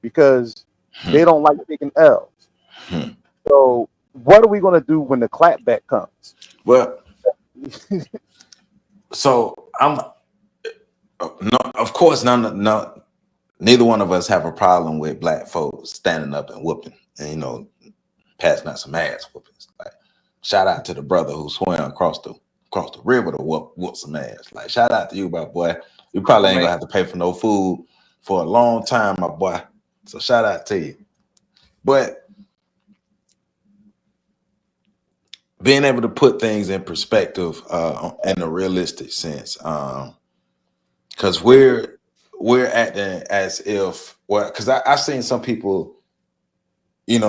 because they don't like taking L's. So what are we going to do when the clapback comes? Well, so I'm no, of course, neither one of us have a problem with black folks standing up and whooping, and passing out some ass whoopings. Like, shout out to the brother who swam across the river to whoop some ass. Like, shout out to you, my boy. You probably ain't gonna have to pay for no food for a long time, my boy. So shout out to you. But being able to put things in perspective in a realistic sense, because we're acting as if, well, because I've seen some people,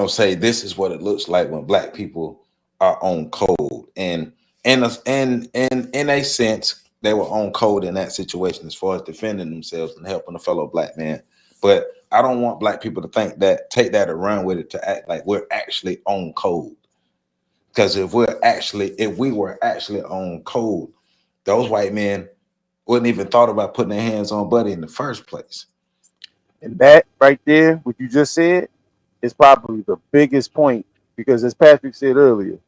say this is what it looks like when black people are on code, and in a sense they were on code in that situation as far as defending themselves and helping a fellow black man. But I don't want black people to take that and run with it, to act like we're actually on code. Because if we were actually on code, those white men wouldn't even thought about putting their hands on Buddy in the first place. And that right there, what you just said, is probably the biggest point, because as Patrick said earlier,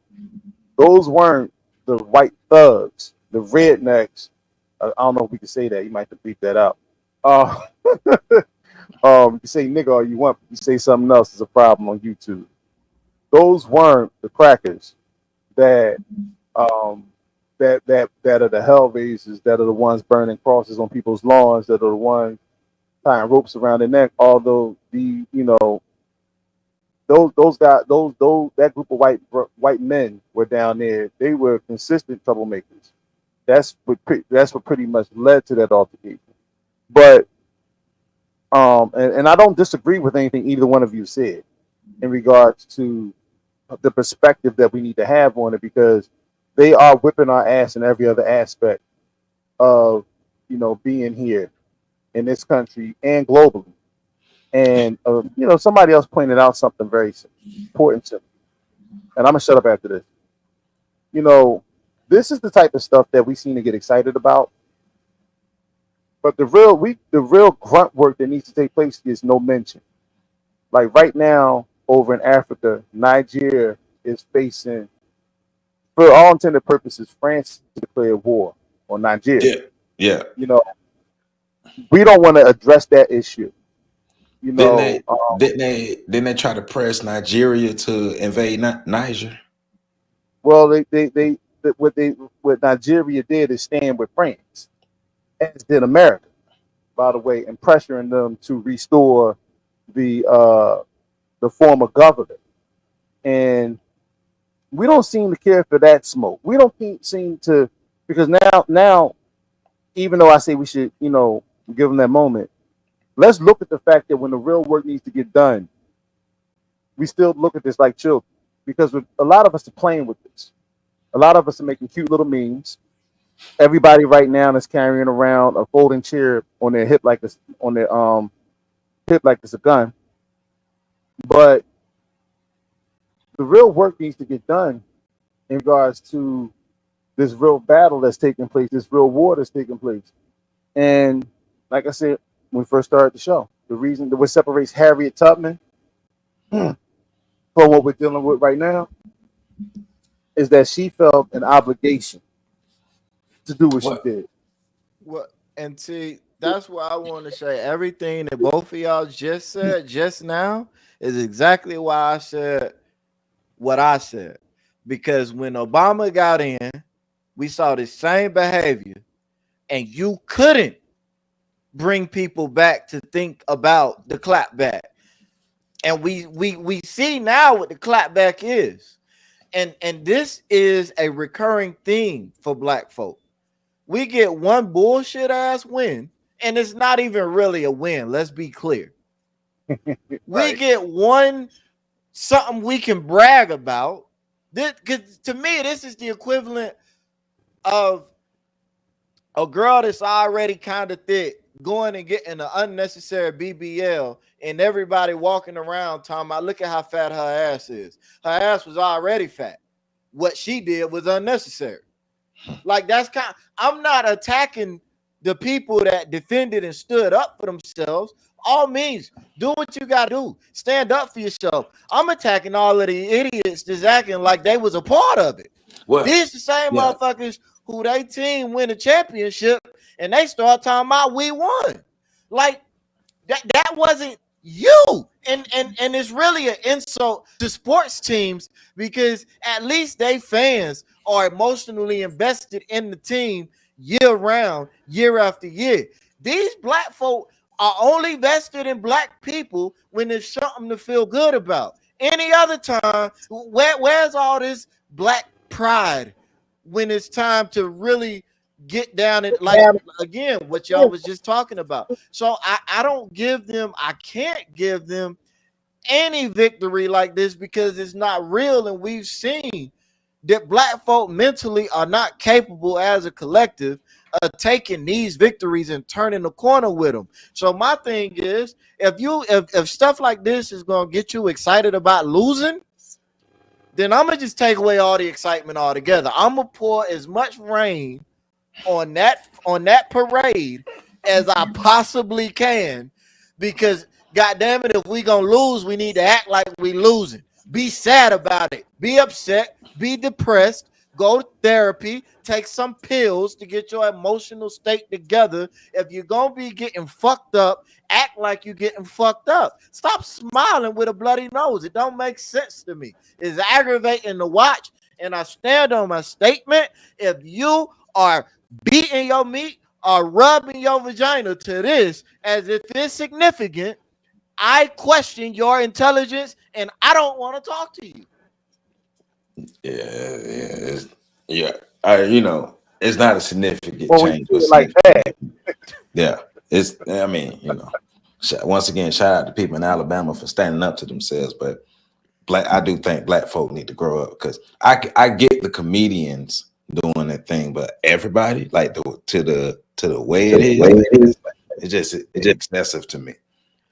those weren't the white thugs, the rednecks. I don't know if we can say that. You might have to bleep that out. You can say nigga all you want, but you say something else is a problem on YouTube. Those weren't the crackers that that are the hellraisers, that are the ones burning crosses on people's lawns, that are the ones tying ropes around their neck. Although those guys, those that group of white men were down there. They were consistent troublemakers. That's what pretty much led to that altercation. But and I don't disagree with anything either one of you said in regards to the perspective that we need to have on it, because they are whipping our ass in every other aspect of being here in this country and globally. And somebody else pointed out something very important to me, and I'm gonna shut up after this. This is the type of stuff that we seem to get excited about, but the real grunt work that needs to take place is no mention. Like right now, over in Africa, Nigeria is facing, for all intended purposes, France declared war on Nigeria. Yeah. We don't want to address that issue. Didn't they try to press Nigeria to invade Niger? Well, what Nigeria did is stand with France, as did America, by the way, and pressuring them to restore the former government. And we don't seem to care for that smoke. We don't seem to, because now, even though I say we should, give them that moment, let's look at the fact that when the real work needs to get done, we still look at this like children, because a lot of us are playing with this. A lot of us are making cute little memes. Everybody right now is carrying around a folding chair on their hip like this, on their hip like it's a gun. But the real work needs to get done in regards to this real battle that's taking place, this real war that's taking place. And like I said when we first started the show, the reason that what separates Harriet Tubman from what we're dealing with right now is that she felt an obligation to do what she did. What and see, that's what I want to say. Everything that both of y'all just said just now is exactly why I said what I said. Because when Obama got in, we saw the same behavior, and you couldn't bring people back to think about the clapback. And we see now what the clapback is. And this is a recurring theme for black folk. We get one bullshit ass win, and it's not even really a win. Let's be clear. Right. We get one something we can brag about. This, cause to me, this is the equivalent of a girl that's already kind of thick going and getting an unnecessary BBL, and everybody walking around talking about, look at how fat her ass is. Her ass was already fat. What she did was unnecessary. Like that's I'm not attacking the people that defended and stood up for themselves. All means, do what you gotta do. Stand up for yourself. I'm attacking all of the idiots that's acting like they was a part of it. Well, These the same motherfuckers who they team win a championship and they start talking about we won. Like that wasn't you. And it's really an insult to sports teams because at least they fans are emotionally invested in the team year round, year after year. These black folk are only vested in black people when there's something to feel good about. Any other time, where's all this black pride when it's time to really get down and, like, again, what y'all was just talking about. So I don't give them, I can't give them any victory like this because it's not real, and we've seen that black folk mentally are not capable as a collective of taking these victories and turning the corner with them. So my thing is, if stuff like this is gonna get you excited about losing, then I'm gonna just take away all the excitement altogether. I'm gonna pour as much rain on that parade as I possibly can, because God damn it, if we gonna lose, we need to act like we losing. Be sad about it. Be upset. Be depressed. Go to therapy. Take some pills to get your emotional state together. If you're gonna be getting fucked up, act like you're getting fucked up. Stop smiling with a bloody nose. It don't make sense to me. It's aggravating to watch. And I stand on my statement. If you are beating your meat or rubbing your vagina to this as if it's significant, I question your intelligence and I don't want to talk to you. Yeah. It's not a significant When we change, see but it like significant. that, Yeah, it's. I mean, once again, shout out to people in Alabama for standing up to themselves. But I do think black folk need to grow up because I get the comedians doing that thing, but everybody like to the way it is, like it's just excessive to me.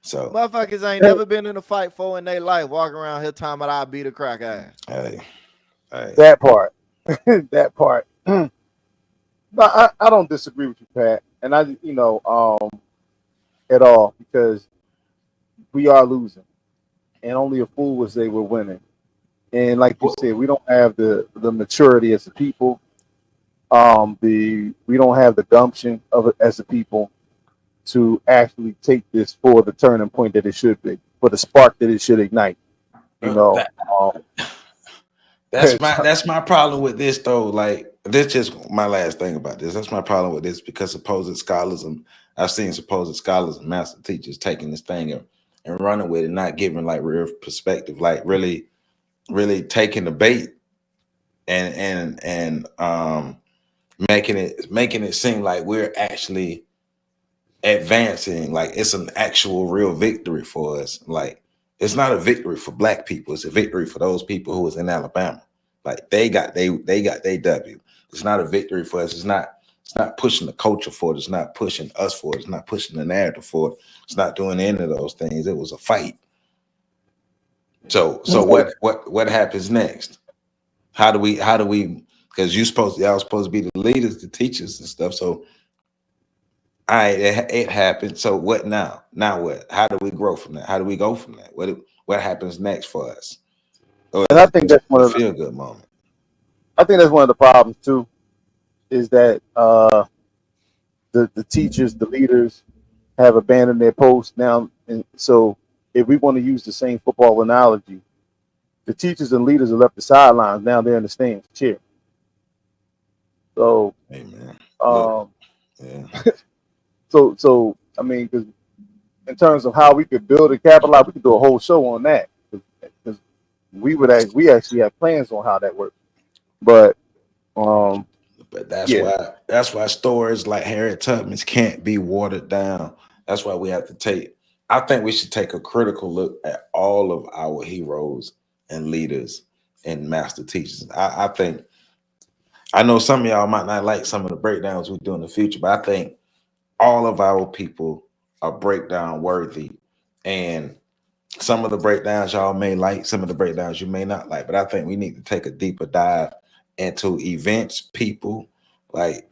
So Motherfuckers ain't never been in a fight for in their life, walking around here talking about I beat a crack ass. hey, hey, that part, that part. No, I don't disagree with you, Pat, and at all, because we are losing, and only a fool would say we're winning. And like you said, we don't have the maturity as a people. We don't have the gumption of it as a people to actually take this for the turning point that it should be, for the spark that it should ignite. You know, that, um, that's my problem with this though. Like this just my last thing about this. That's my problem with this because supposed scholars and I've seen supposed scholars and master teachers taking this thing and running with it, not giving like real perspective, like really taking the bait and making it seem like we're actually advancing, like it's an actual real victory for us. Like it's not a victory for black people, it's a victory for those people who was in Alabama. Like they got their W. It's not a victory for us. It's not pushing the culture for it. It's not pushing us for it. It's not pushing the narrative for it. It's not doing any of those things. It was a fight. So what happens next? How do we because y'all supposed to be the leaders, the teachers and stuff. So it happened. So what now? Now what? How do we grow from that? How do we go from that? What happens next for us? Or and is it just a feel good moment? I think that's one of the problems too, is that the teachers, the leaders, have abandoned their posts now. And so, if we want to use the same football analogy, the teachers and leaders have left the sidelines. Now they're in the stands cheering. So, Hey man, look, um, yeah, so I mean, because in terms of how we could build and capitalize, we could do a whole show on that. Because we actually have plans on how that works. But um, but that's yeah, why stories like Harriet Tubman's can't be watered down. That's why we have to take. I think we should take a critical look at all of our heroes and leaders and master teachers. I think I know some of y'all might not like some of the breakdowns we do in the future, but I think all of our people are breakdown worthy. And some of the breakdowns y'all may like, some of the breakdowns you may not like. But I think we need to take a deeper dive into events, people, like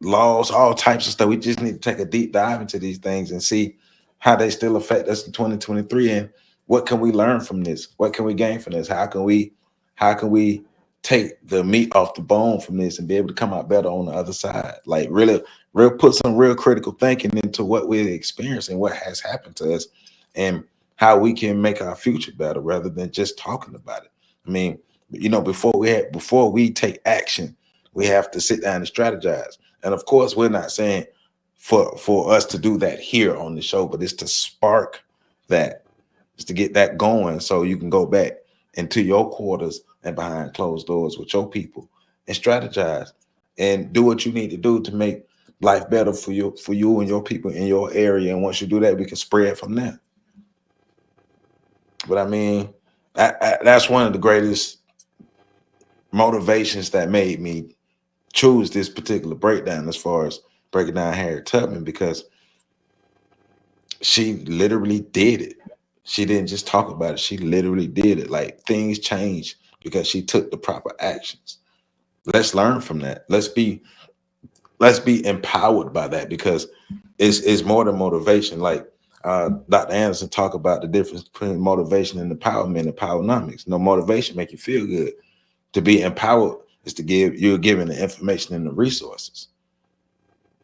laws, all types of stuff. We just need to take a deep dive into these things and see how they still affect us in 2023 and what can we learn from this? What can we gain from this? How can we take the meat off the bone from this and be able to come out better on the other side? Like really, real put some real critical thinking into what we're experiencing, what has happened to us, and how we can make our future better rather than just talking about it. I mean, before we take action, we have to sit down and strategize. And of course, we're not saying for us to do that here on the show, but it's to spark that, it's to get that going so you can go back into your quarters and behind closed doors with your people and strategize and do what you need to do to make life better for you and your people in your area. And once you do that, we can spread from there. But I mean, that's one of the greatest motivations that made me choose this particular breakdown as far as breaking down Harriet Tubman, because she literally did it. She didn't just talk about it. She literally did it. Like, things changed because she took the proper actions. Let's learn from that. Let's be empowered by that, because it's more than motivation. Like Dr. Anderson talk about the difference between motivation and empowerment, and powernomics. No, motivation make you feel good. To be empowered is to you're given the information and the resources.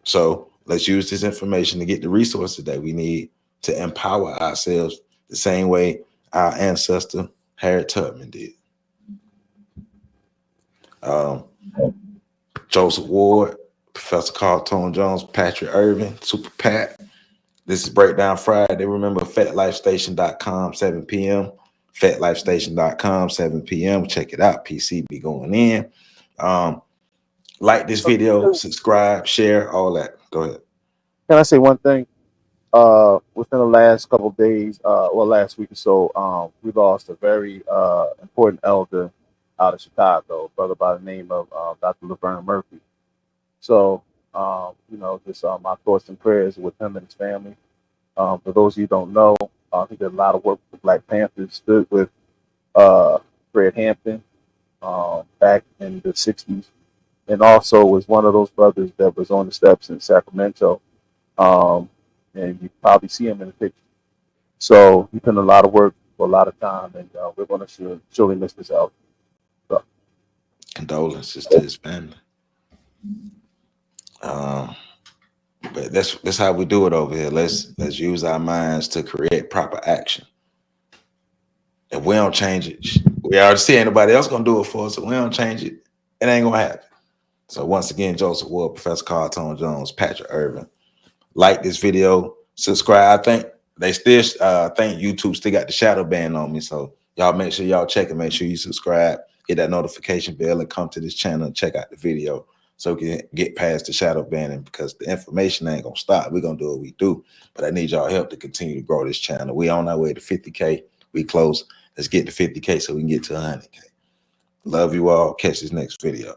So let's use this information to get the resources that we need to empower ourselves the same way our ancestor Harriet Tubman did. Um, Joseph Ward, Professor Carl Tone Jones, Patrick Irvin, Super Pat. This is Breakdown Friday. Remember, FetLifeStation.com, 7 p.m. FetLifeStation.com, 7 p.m. Check it out. PCB going in. Like this video, subscribe, share, all that. Go ahead. Can I say one thing? Within the last couple of days, well, last week or so, we lost a very important elder out of Chicago, brother by the name of Dr. Laverne Murphy. So, just my thoughts and prayers with him and his family. For those of you who don't know, he did a lot of work with Black Panthers, stood with Fred Hampton back in the 60s, and also was one of those brothers that was on the steps in Sacramento. And you probably see him in the picture. So he put in a lot of work for a lot of time, and we're going to surely miss this out. So. Condolences to his family. But that's how we do it over here. Let's use our minds to create proper action. If we don't change it, we already see anybody else gonna do it for us. If we don't change it, it ain't gonna happen. So once again, Joseph Ward, Professor Carl Tone Jones, Patrick Irvin. Like this video, subscribe. I think they still think YouTube still got the shadow ban on me. So y'all make sure y'all check it. Make sure you subscribe, hit that notification bell, and come to this channel and check out the video so we can get past the shadow banning, because the information ain't gonna stop. We're gonna do what we do. But I need y'all help to continue to grow this channel. We on our way to 50K. We close. Let's get to 50K so we can get to 100K. Love you all. Catch this next video.